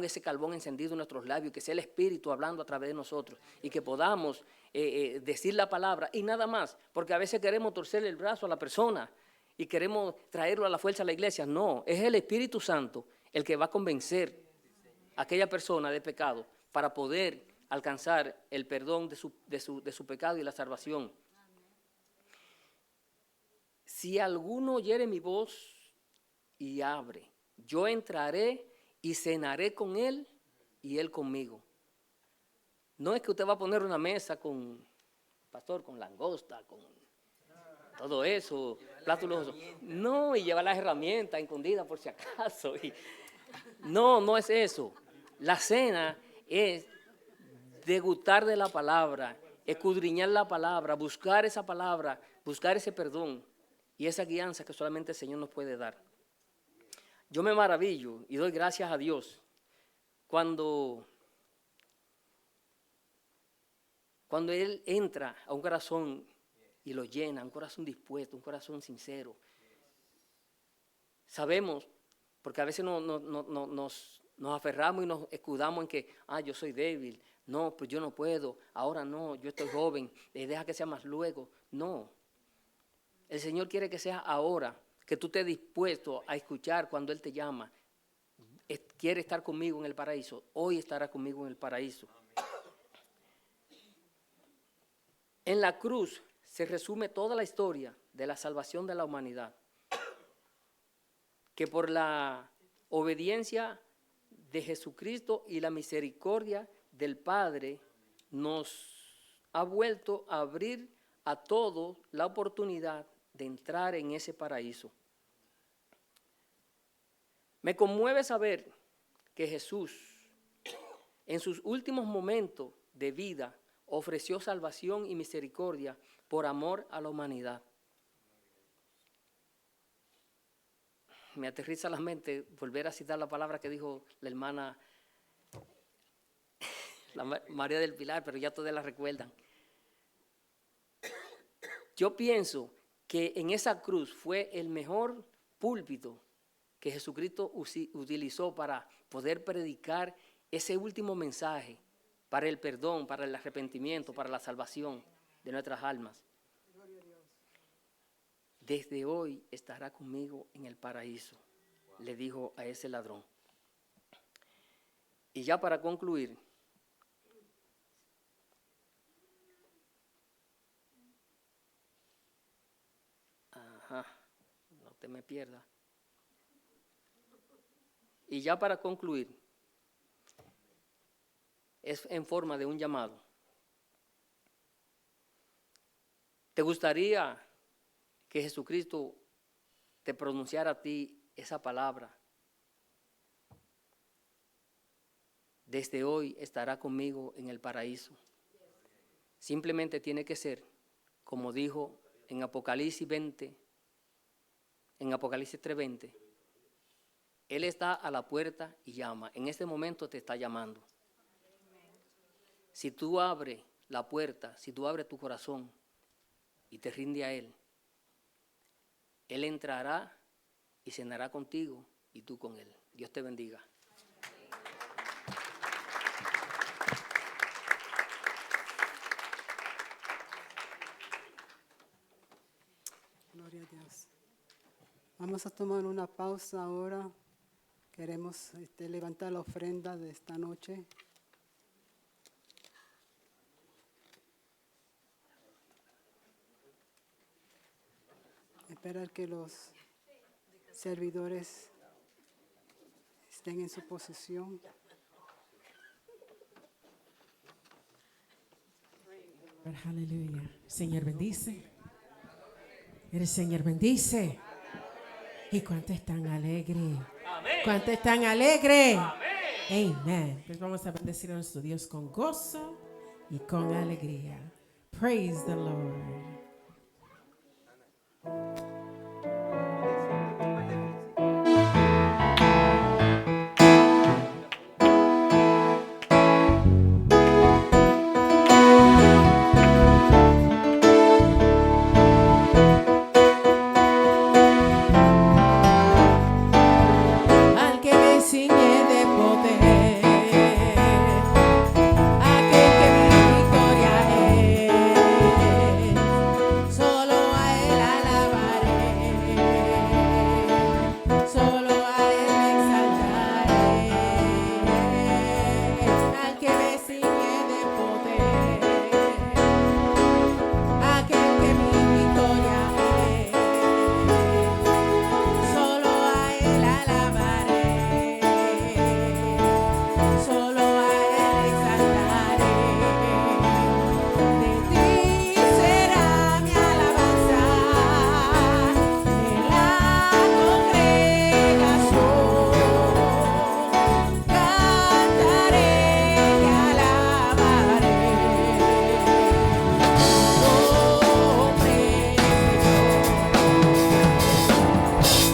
ese carbón encendido en nuestros labios, que sea el Espíritu hablando a través de nosotros y que podamos decir la palabra y nada más, porque a veces queremos torcerle el brazo a la persona y queremos traerlo a la fuerza a la iglesia. No, es el Espíritu Santo el que va a convencer a aquella persona de pecado para poder alcanzar el perdón de su pecado y la salvación. Si alguno oyere mi voz y abre, yo entraré y cenaré con él y él conmigo. No es que usted va a poner una mesa con, pastor, con langosta, con todo eso, platos lujosos. No, y llevar las herramientas escondidas por si acaso. No es eso. La cena es degustar de la palabra, escudriñar la palabra, buscar esa palabra, buscar ese perdón y esa guianza que solamente el Señor nos puede dar. Yo me maravillo y doy gracias a Dios cuando Él entra a un corazón y lo llena, un corazón dispuesto, un corazón sincero. Sabemos, porque a veces nos aferramos y nos escudamos en que, yo soy débil, no, pues yo no puedo, ahora no, yo estoy joven, deja que sea más luego. No, el Señor quiere que sea ahora, que tú estés dispuesto a escuchar cuando Él te llama. Quiere estar conmigo en el paraíso, hoy estará conmigo en el paraíso. En la cruz se resume toda la historia de la salvación de la humanidad, que por la obediencia de Jesucristo y la misericordia del Padre nos ha vuelto a abrir a todos la oportunidad de entrar en ese paraíso. Me conmueve saber que Jesús, en sus últimos momentos de vida, ofreció salvación y misericordia por amor a la humanidad. Me aterriza la mente volver a citar la palabra que dijo la hermana María del Pilar, pero ya todas la recuerdan. Yo pienso que en esa cruz fue el mejor púlpito que Jesucristo utilizó para poder predicar ese último mensaje, para el perdón, para el arrepentimiento, para la salvación de nuestras almas. Desde hoy estará conmigo en el paraíso, le dijo a ese ladrón. Y ya para concluir, no te me pierdas. Y ya para concluir, es en forma de un llamado. ¿Te gustaría que Jesucristo te pronunciara a ti esa palabra? Desde hoy estará conmigo en el paraíso. Simplemente tiene que ser, como dijo en Apocalipsis 20, en Apocalipsis 3:20. Él está a la puerta y llama. En este momento te está llamando. Si tú abres la puerta, si tú abres tu corazón y te rinde a Él, Él entrará y cenará contigo y tú con Él. Dios te bendiga. Gloria a Dios. Vamos a tomar una pausa ahora. Queremos levantar la ofrenda de esta noche. Esperar que los servidores estén en su posición. Aleluya. Señor bendice. El Señor bendice. ¿Y cuántos están alegres? ¿Cuántos están alegres? Amén. Pues vamos a bendecir a nuestro Dios con gozo y con alegría. Praise the Lord. Al que me ciñe de poder, aquel que mi victoria es, solo a Él alabaré, solo a Él exaltaré. Al que me ciñe de poder, aquel que mi victoria es, solo a Él alabaré, solo a Él exaltaré. De ti será mi alabanza en la congregación. Cantaré y alabaré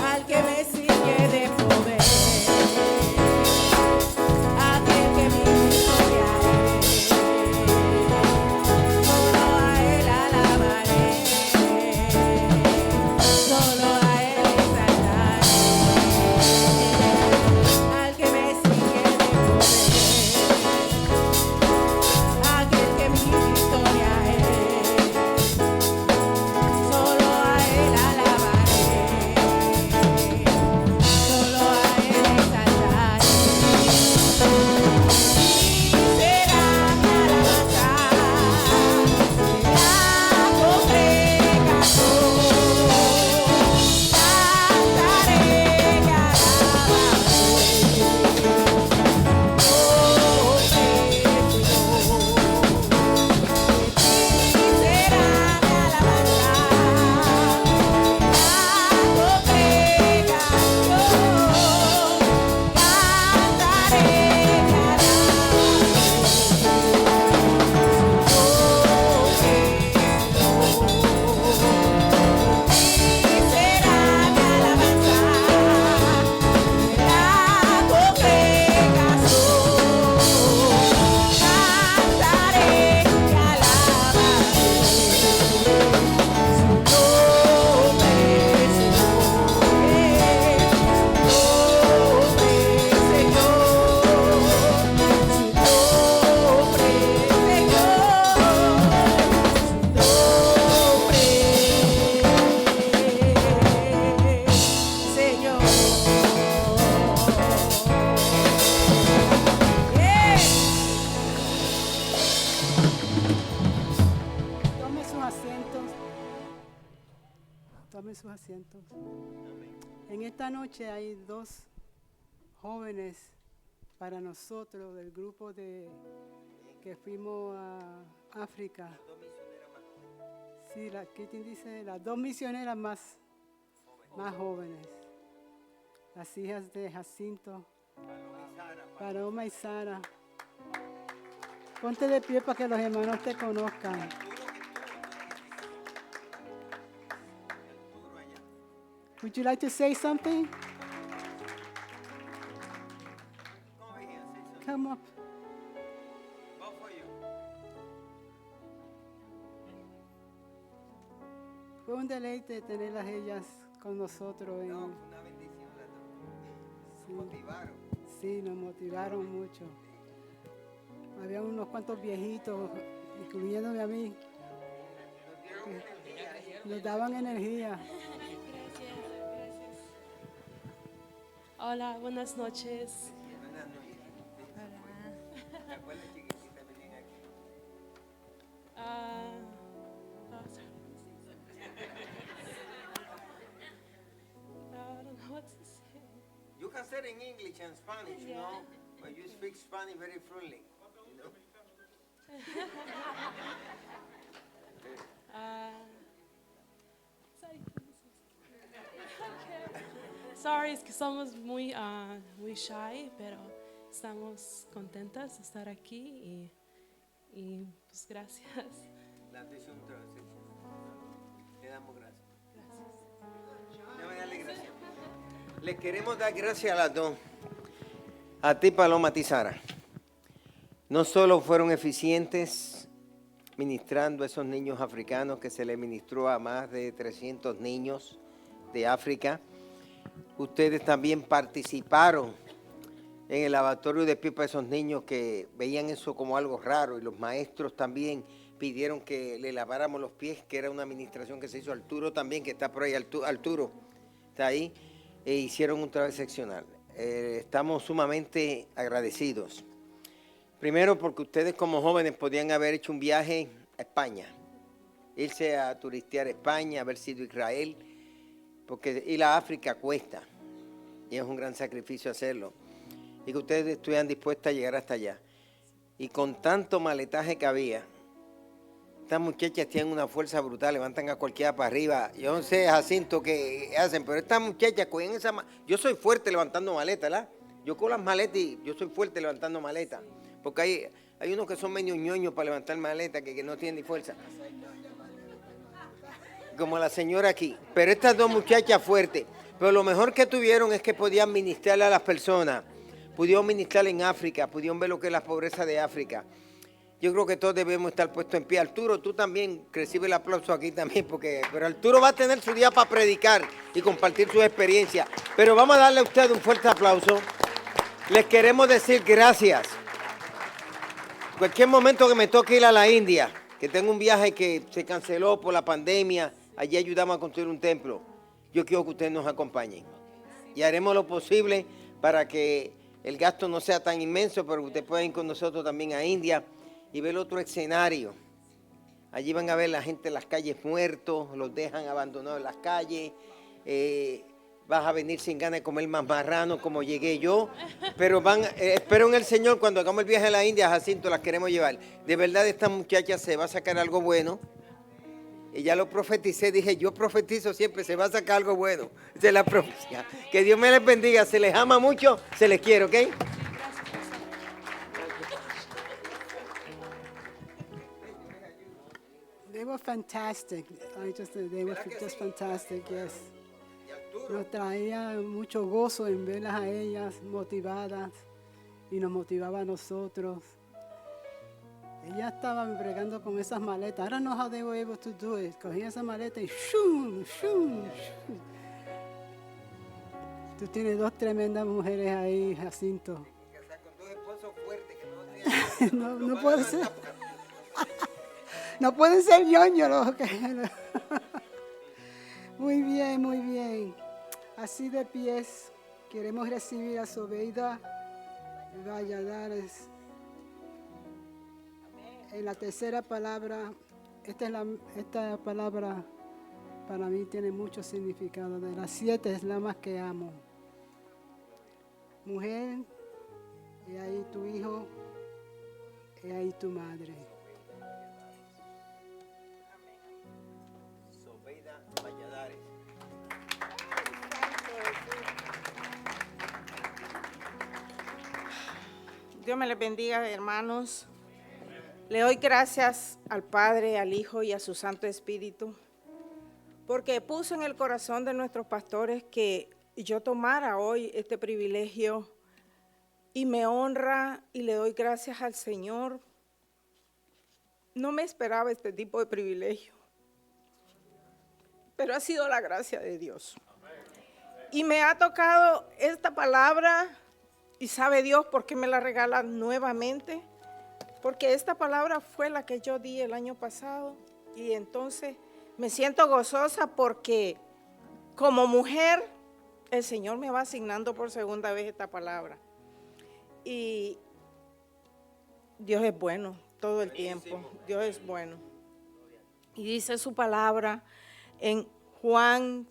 al que me sigue de poder, aquel que mi victoria es, solo a Él alabaré, solo a Él exaltaré. Al que me sigue de poder, aquel que mi victoria es, solo a Él alabaré, solo a Él exaltaré. Será mi alabanza en la congregación. Cantaré y Señor. Tomen sus asientos. Tomen sus asientos. En esta noche hay dos jóvenes para nosotros del grupo que fuimos a África. Sí, Kitty dice las 2 misioneras más jóvenes. Las hijas de Jacinto, Paloma y Sara. Ponte de pie para que los hermanos te conozcan. Would you like to say something? Come up. Fue un deleite tenerlas ellas con nosotros. No, fue una bendición las dos. Sí. Nos motivaron. Sí, nos motivaron mucho. Había unos cuantos viejitos, incluyéndome a mí, que nos daban energía. Gracias. Hola, buenas noches. Buenas noches. ¿Te acuerdas, chiquitita, venir aquí? Sorry. I don't know what to say. You can say it in English and Spanish, you know, but you speak Spanish very fluently. You know? Sorry, es que somos muy shy, pero estamos contentas de estar aquí y pues gracias. La atención transición. Le damos gracias. Déjame darle gracias. Les queremos dar gracias a las dos. A ti, Paloma, a ti, Sara. No solo fueron eficientes ministrando a esos niños africanos, que se les ministró a más de 300 niños de África. Ustedes también participaron en el lavatorio de pies para esos niños que veían eso como algo raro, y los maestros también pidieron que le laváramos los pies, que era una administración que se hizo. Arturo también, que está por ahí, Arturo está ahí, e hicieron un trabajo excepcional. Estamos sumamente agradecidos. Primero porque ustedes como jóvenes podían haber hecho un viaje a España, irse a turistear a España, haber sido a Israel, porque ir a África cuesta y es un gran sacrificio hacerlo. Y que ustedes estuvieran dispuestas a llegar hasta allá. Y con tanto maletaje que había, estas muchachas tienen una fuerza brutal, levantan a cualquiera para arriba. Yo no sé, Jacinto, qué hacen, pero estas muchachas cogen esa... Yo soy fuerte levantando maletas, ¿verdad? Yo con las maletas y yo soy fuerte levantando maletas. Porque hay unos que son medio ñoños para levantar maletas, que no tienen ni fuerza. Como la señora aquí. Pero estas dos muchachas fuertes. Pero lo mejor que tuvieron es que podían ministrarle a las personas. Pudieron ministrarle en África, pudieron ver lo que es la pobreza de África. Yo creo que todos debemos estar puestos en pie. Arturo, tú también recibe el aplauso aquí también, pero Arturo va a tener su día para predicar y compartir sus experiencias. Pero vamos a darle a ustedes un fuerte aplauso. Les queremos decir gracias. Cualquier momento que me toque ir a la India, que tengo un viaje que se canceló por la pandemia, allí ayudamos a construir un templo. Yo quiero que ustedes nos acompañen. Y haremos lo posible para que el gasto no sea tan inmenso, pero que ustedes puedan ir con nosotros también a India y ver otro escenario. Allí van a ver la gente en las calles muertos, los dejan abandonados en las calles. Vas a venir sin ganas de comer más marrano como llegué yo, pero espero en el Señor cuando hagamos el viaje a la India, Jacinto, las queremos llevar. De verdad, esta muchacha se va a sacar algo bueno. Y ya lo profeticé, dije, yo profetizo siempre, se va a sacar algo bueno. Esa es la profecía. Que Dios me les bendiga, se les ama mucho, se les quiere, ¿ok? They were fantastic. They were just fantastic, yes. Nos traía mucho gozo en verlas a ellas motivadas y nos motivaba a nosotros. Ellas estaban bregando con esas maletas. I don't know how they were able to do it. Cogían esa maleta y ¡shum! ¡shum! ¡shum! Tú tienes dos tremendas mujeres ahí, Jacinto. Con dos esposos fuertes que No puede ser. No pueden ser ñoños los que... Muy bien, muy bien. Así de pies, queremos recibir a Sobeida Valladares. En la tercera palabra, esta palabra para mí tiene mucho significado. De las 7 es la más que amo. Mujer, y ahí tu hijo, y ahí tu madre. Dios me les bendiga, hermanos. Le doy gracias al Padre, al Hijo y a su Santo Espíritu, porque puso en el corazón de nuestros pastores que yo tomara hoy este privilegio y me honra y le doy gracias al Señor. No me esperaba este tipo de privilegio, pero ha sido la gracia de Dios. Y me ha tocado esta palabra, y sabe Dios por qué me la regala nuevamente, porque esta palabra fue la que yo di el año pasado, y entonces me siento gozosa porque como mujer el Señor me va asignando por segunda vez esta palabra. Y Dios es bueno todo el tiempo, Dios es bueno. Y dice su palabra en Juan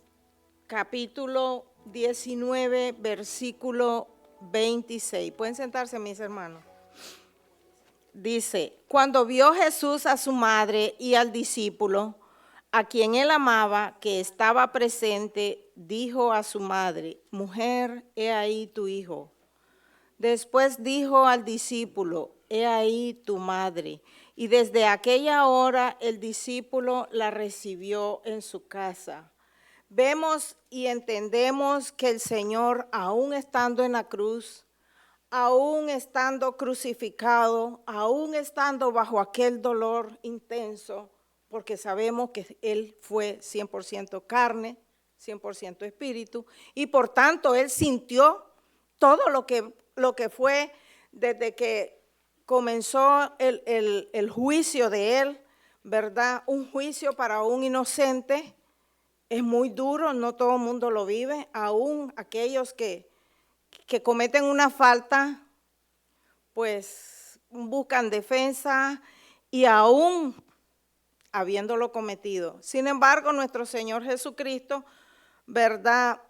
capítulo 19, versículo 26. Pueden sentarse, mis hermanos. Dice, cuando vio Jesús a su madre y al discípulo, a quien él amaba, que estaba presente, dijo a su madre, mujer, he ahí tu hijo. Después dijo al discípulo, he ahí tu madre. Y desde aquella hora el discípulo la recibió en su casa. Vemos y entendemos que el Señor, aún estando en la cruz, aún estando crucificado, aún estando bajo aquel dolor intenso, porque sabemos que Él fue 100% carne, 100% espíritu, y por tanto Él sintió todo lo que fue desde que comenzó el juicio de Él, ¿verdad? Un juicio para un inocente es muy duro, no todo el mundo lo vive, aún aquellos que cometen una falta, pues buscan defensa y aún habiéndolo cometido. Sin embargo, nuestro Señor Jesucristo, ¿verdad?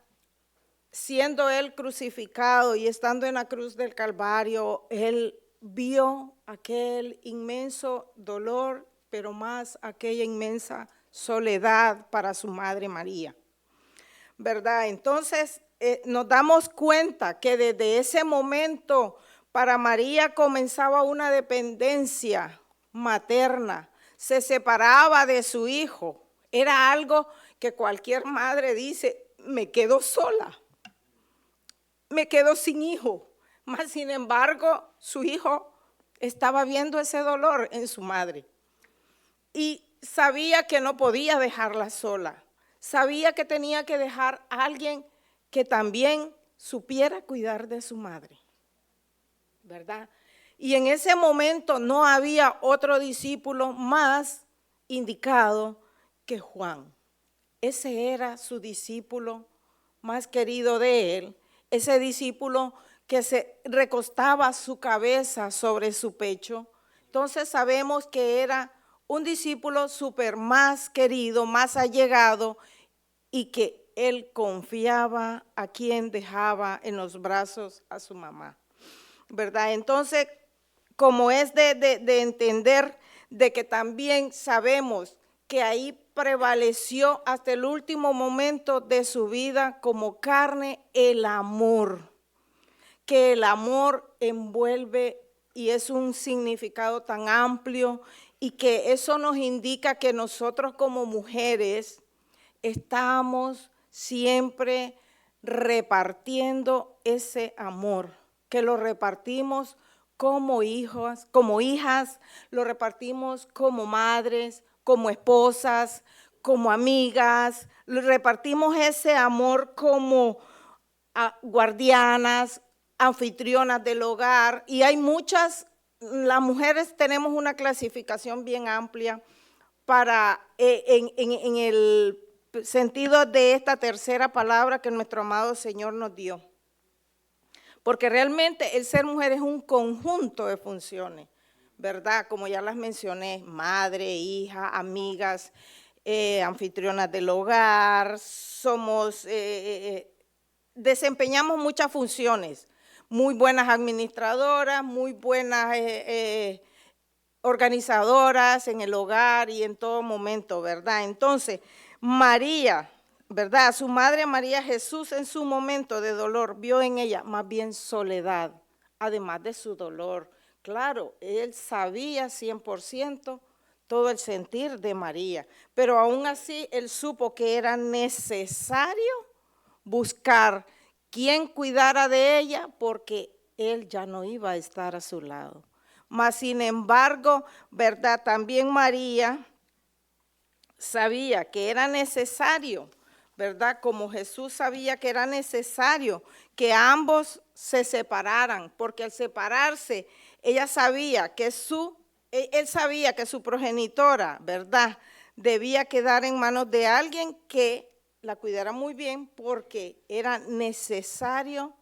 Siendo Él crucificado y estando en la cruz del Calvario, Él vio aquel inmenso dolor, pero más aquella inmensa soledad para su madre María, ¿verdad? Entonces, nos damos cuenta que desde ese momento para María comenzaba una dependencia materna, se separaba de su hijo, era algo que cualquier madre dice, me quedo sola, me quedo sin hijo, mas sin embargo su hijo estaba viendo ese dolor en su madre y sabía que no podía dejarla sola, sabía que tenía que dejar a alguien que también supiera cuidar de su madre, ¿verdad? Y en ese momento no había otro discípulo más indicado que Juan. Ese era su discípulo más querido de él, ese discípulo que se recostaba su cabeza sobre su pecho. Entonces sabemos que era un discípulo súper más querido, más allegado, y que él confiaba a quien dejaba en los brazos a su mamá, ¿verdad? Entonces, como es de entender de que también sabemos que ahí prevaleció hasta el último momento de su vida como carne el amor, que el amor envuelve y es un significado tan amplio y que eso nos indica que nosotros como mujeres estamos siempre repartiendo ese amor, que lo repartimos como hijas, lo repartimos como madres, como esposas, como amigas, lo repartimos ese amor como guardianas, anfitrionas del hogar, y hay muchas, las mujeres tenemos una clasificación bien amplia para en el sentido de esta tercera palabra que nuestro amado Señor nos dio. Porque realmente el ser mujer es un conjunto de funciones, ¿verdad? Como ya las mencioné, madre, hija, amigas, anfitrionas del hogar, desempeñamos muchas funciones, muy buenas administradoras, muy buenas organizadoras en el hogar y en todo momento, ¿verdad? Entonces, María, ¿verdad? Su madre María, Jesús en su momento de dolor vio en ella más bien soledad, además de su dolor. Claro, él sabía 100% todo el sentir de María, pero aún así él supo que era necesario buscar quien cuidara de ella porque él ya no iba a estar a su lado. Mas sin embargo, ¿verdad? También María sabía que era necesario, ¿verdad? Como Jesús sabía que era necesario que ambos se separaran, porque al separarse, él sabía que su progenitora, ¿verdad? Debía quedar en manos de alguien que la cuidara muy bien, porque era necesario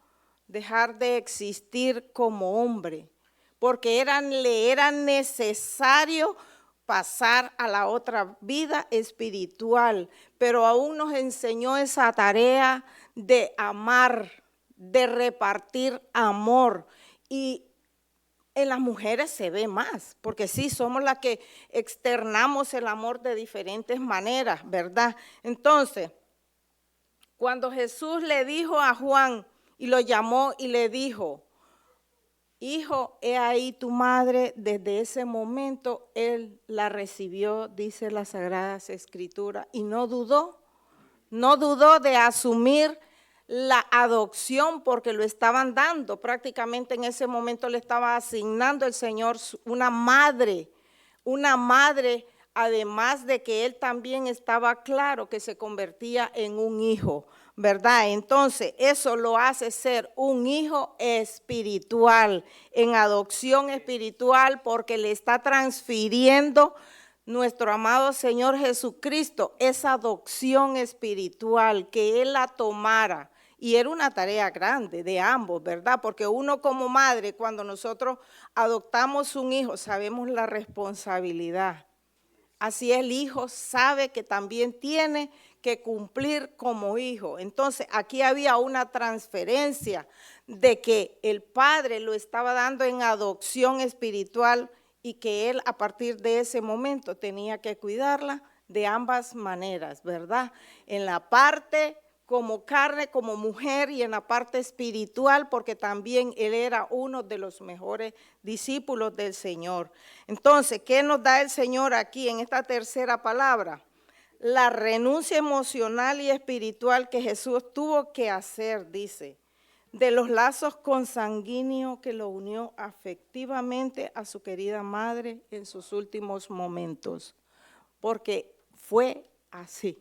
dejar de existir como hombre, porque le era necesario pasar a la otra vida espiritual, pero aún nos enseñó esa tarea de amar, de repartir amor. Y en las mujeres se ve más, porque sí, somos las que externamos el amor de diferentes maneras, ¿verdad? Entonces, cuando Jesús le dijo a Juan y lo llamó y le dijo, hijo, he ahí tu madre, desde ese momento él la recibió, dice las Sagradas Escrituras, y no dudó de asumir la adopción porque lo estaban dando. Prácticamente en ese momento le estaba asignando el Señor una madre, además de que él también estaba claro que se convertía en un hijo, ¿verdad? Entonces, eso lo hace ser un hijo espiritual, en adopción espiritual, porque le está transfiriendo nuestro amado Señor Jesucristo esa adopción espiritual, que Él la tomara. Y era una tarea grande de ambos, ¿verdad? Porque uno como madre, cuando nosotros adoptamos un hijo, sabemos la responsabilidad. Así el hijo sabe que también tiene que cumplir como hijo. Entonces, aquí había una transferencia de que el padre lo estaba dando en adopción espiritual y que él a partir de ese momento tenía que cuidarla de ambas maneras, ¿verdad? En la parte como carne, como mujer, y en la parte espiritual, porque también él era uno de los mejores discípulos del Señor. Entonces, ¿qué nos da el Señor aquí en esta tercera palabra? La renuncia emocional y espiritual que Jesús tuvo que hacer, dice, de los lazos consanguíneos que lo unió afectivamente a su querida madre en sus últimos momentos, porque fue así.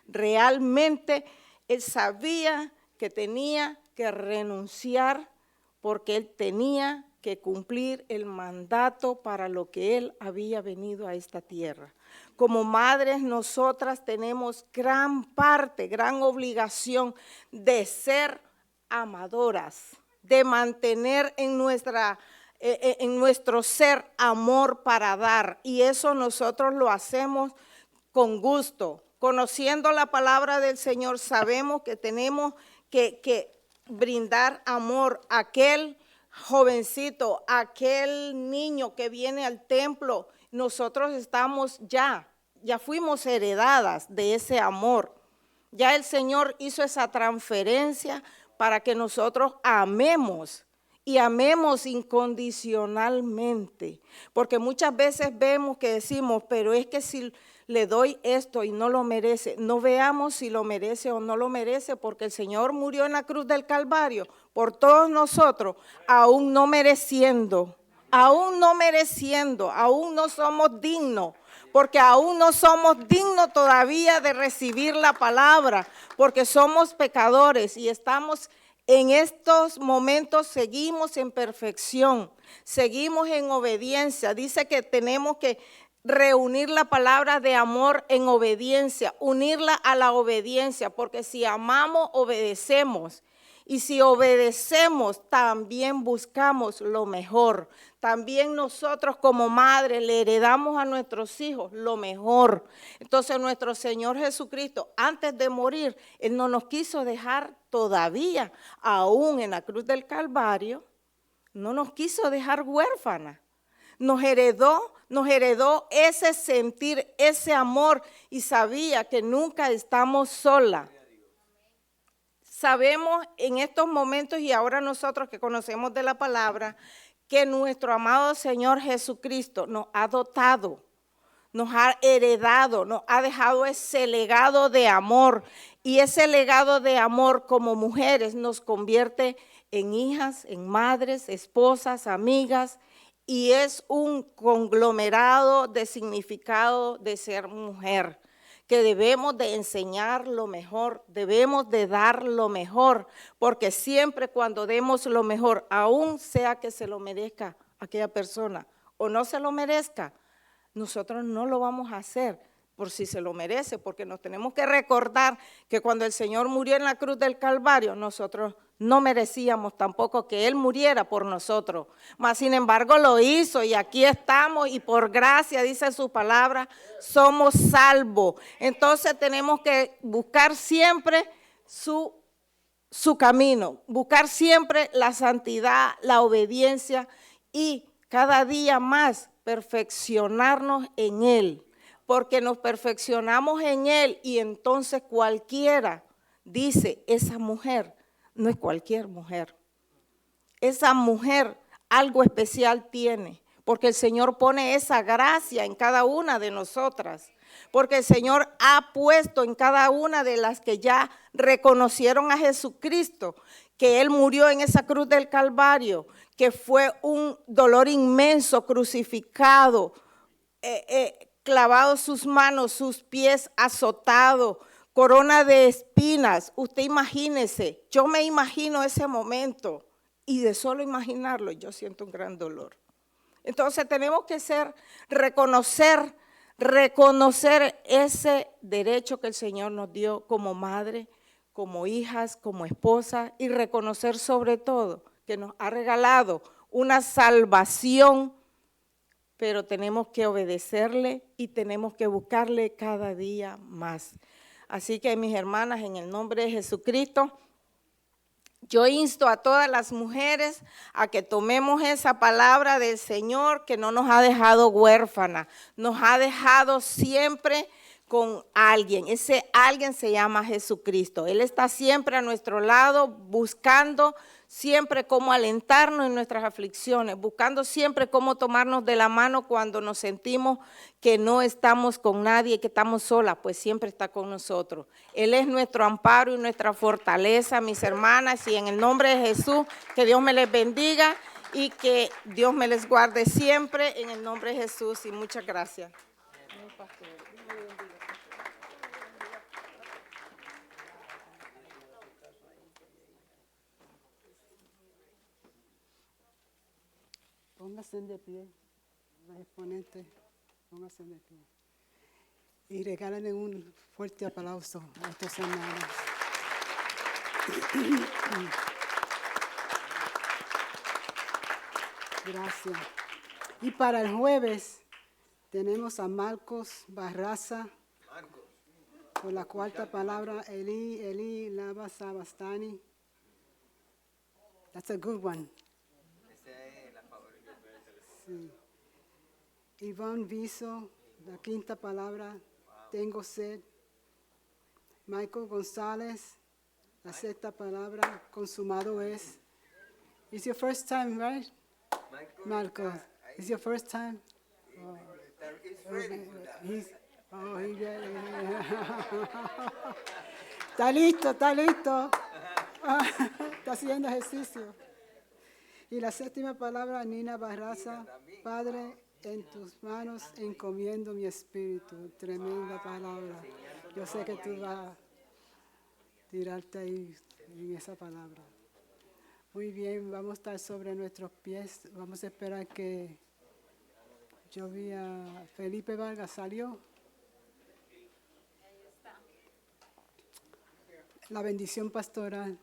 Realmente él sabía que tenía que renunciar porque él tenía que cumplir el mandato para lo que él había venido a esta tierra. Como madres, nosotras tenemos gran parte, gran obligación de ser amadoras, de mantener en nuestro ser amor para dar, y eso nosotros lo hacemos con gusto. Conociendo la palabra del Señor, sabemos que tenemos que brindar amor a aquel jovencito, a aquel niño que viene al templo. Nosotros estamos ya fuimos heredadas de ese amor. Ya el Señor hizo esa transferencia para que nosotros amemos y amemos incondicionalmente. Porque muchas veces vemos que decimos, pero es que si le doy esto y no lo merece, no veamos si lo merece o no lo merece, porque el Señor murió en la cruz del Calvario por todos nosotros, aún no mereciendo, aún no somos dignos, porque aún no somos dignos todavía de recibir la palabra, porque somos pecadores y estamos en estos momentos, seguimos en perfección, seguimos en obediencia. Dice que tenemos que reunir la palabra de amor en obediencia, unirla a la obediencia, porque si amamos, obedecemos. Y si obedecemos, también buscamos lo mejor. También nosotros como madres le heredamos a nuestros hijos lo mejor. Entonces nuestro Señor Jesucristo, antes de morir, Él no nos quiso dejar todavía, aún en la cruz del Calvario, no nos quiso dejar huérfanas. Nos heredó ese sentir, ese amor, y sabía que nunca estamos solas. Sabemos en estos momentos y ahora nosotros que conocemos de la palabra, que nuestro amado Señor Jesucristo nos ha dotado, nos ha heredado, nos ha dejado ese legado de amor. Y ese legado de amor como mujeres nos convierte en hijas, en madres, esposas, amigas. Y es un conglomerado de significado de ser mujer, que debemos de enseñar lo mejor, debemos de dar lo mejor, porque siempre cuando demos lo mejor, aún sea que se lo merezca aquella persona o no se lo merezca, nosotros no lo vamos a hacer por si se lo merece, porque nos tenemos que recordar que cuando el Señor murió en la cruz del Calvario, nosotros no merecíamos tampoco que Él muriera por nosotros, mas sin embargo lo hizo y aquí estamos y por gracia, dice su palabra, somos salvos. Entonces tenemos que buscar siempre su camino, buscar siempre la santidad, la obediencia y cada día más perfeccionarnos en Él, porque nos perfeccionamos en Él y entonces cualquiera dice, esa mujer no es cualquier mujer. Esa mujer algo especial tiene, porque el Señor pone esa gracia en cada una de nosotras, porque el Señor ha puesto en cada una de las que ya reconocieron a Jesucristo, que Él murió en esa cruz del Calvario, que fue un dolor inmenso, crucificado, clavado sus manos, sus pies azotados, corona de espinas. Usted imagínese, yo me imagino ese momento y de solo imaginarlo yo siento un gran dolor. Entonces tenemos que reconocer ese derecho que el Señor nos dio como madre, como hijas, como esposas y reconocer sobre todo que nos ha regalado una salvación, pero tenemos que obedecerle y tenemos que buscarle cada día más. Así que mis hermanas, en el nombre de Jesucristo, yo insto a todas las mujeres a que tomemos esa palabra del Señor que no nos ha dejado huérfana, nos ha dejado siempre con alguien. Ese alguien se llama Jesucristo. Él está siempre a nuestro lado, buscando siempre cómo alentarnos en nuestras aflicciones, buscando siempre cómo tomarnos de la mano cuando nos sentimos que no estamos con nadie, que estamos solas, pues siempre está con nosotros. Él es nuestro amparo y nuestra fortaleza, mis hermanas, y en el nombre de Jesús, que Dios me les bendiga y que Dios me les guarde siempre, en el nombre de Jesús, y muchas gracias. Pónganse de pie, los exponentes, pónganse de pie. Y regálenle un fuerte aplauso a estos hermanos. Gracias. Y para el jueves tenemos a Marcos Barraza, por la cuarta palabra, Eli, Eli, lama sabachthani. That's a good one. Sí. Ivonne Viso, la quinta palabra, tengo sed. Michael González, la sexta palabra, consumado es. It's your first time, right? Michael, it's your first time? Oh. Está listo, está listo. Está haciendo ejercicio. Y la séptima palabra, Nina Barraza, Padre, en tus manos encomiendo mi espíritu. Tremenda palabra. Yo sé que tú vas a tirarte ahí en esa palabra. Muy bien, vamos a estar sobre nuestros pies. Vamos a esperar que yo vi a Felipe Vargas, ¿salió? La bendición pastoral.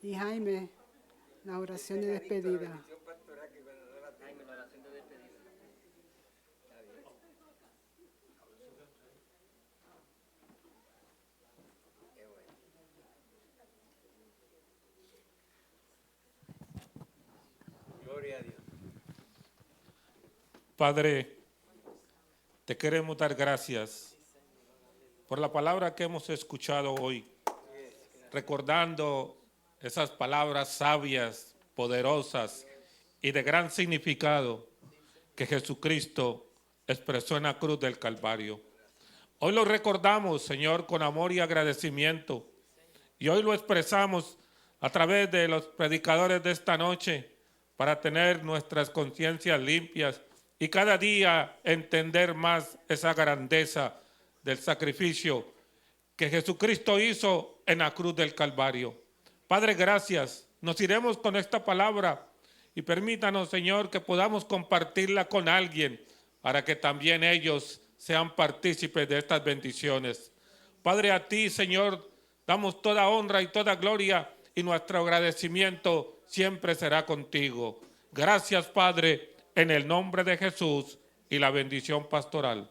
Y Jaime, la oración de despedida. Gloria a Dios. Padre, te queremos dar gracias por la palabra que hemos escuchado hoy, recordando esas palabras sabias, poderosas y de gran significado que Jesucristo expresó en la cruz del Calvario. Hoy lo recordamos, Señor, con amor y agradecimiento, y hoy lo expresamos a través de los predicadores de esta noche para tener nuestras conciencias limpias y cada día entender más esa grandeza del sacrificio que Jesucristo hizo en la cruz del Calvario. Padre, gracias. Nos iremos con esta palabra y permítanos, Señor, que podamos compartirla con alguien para que también ellos sean partícipes de estas bendiciones. Padre, a ti, Señor, damos toda honra y toda gloria y nuestro agradecimiento siempre será contigo. Gracias, Padre, en el nombre de Jesús y la bendición pastoral.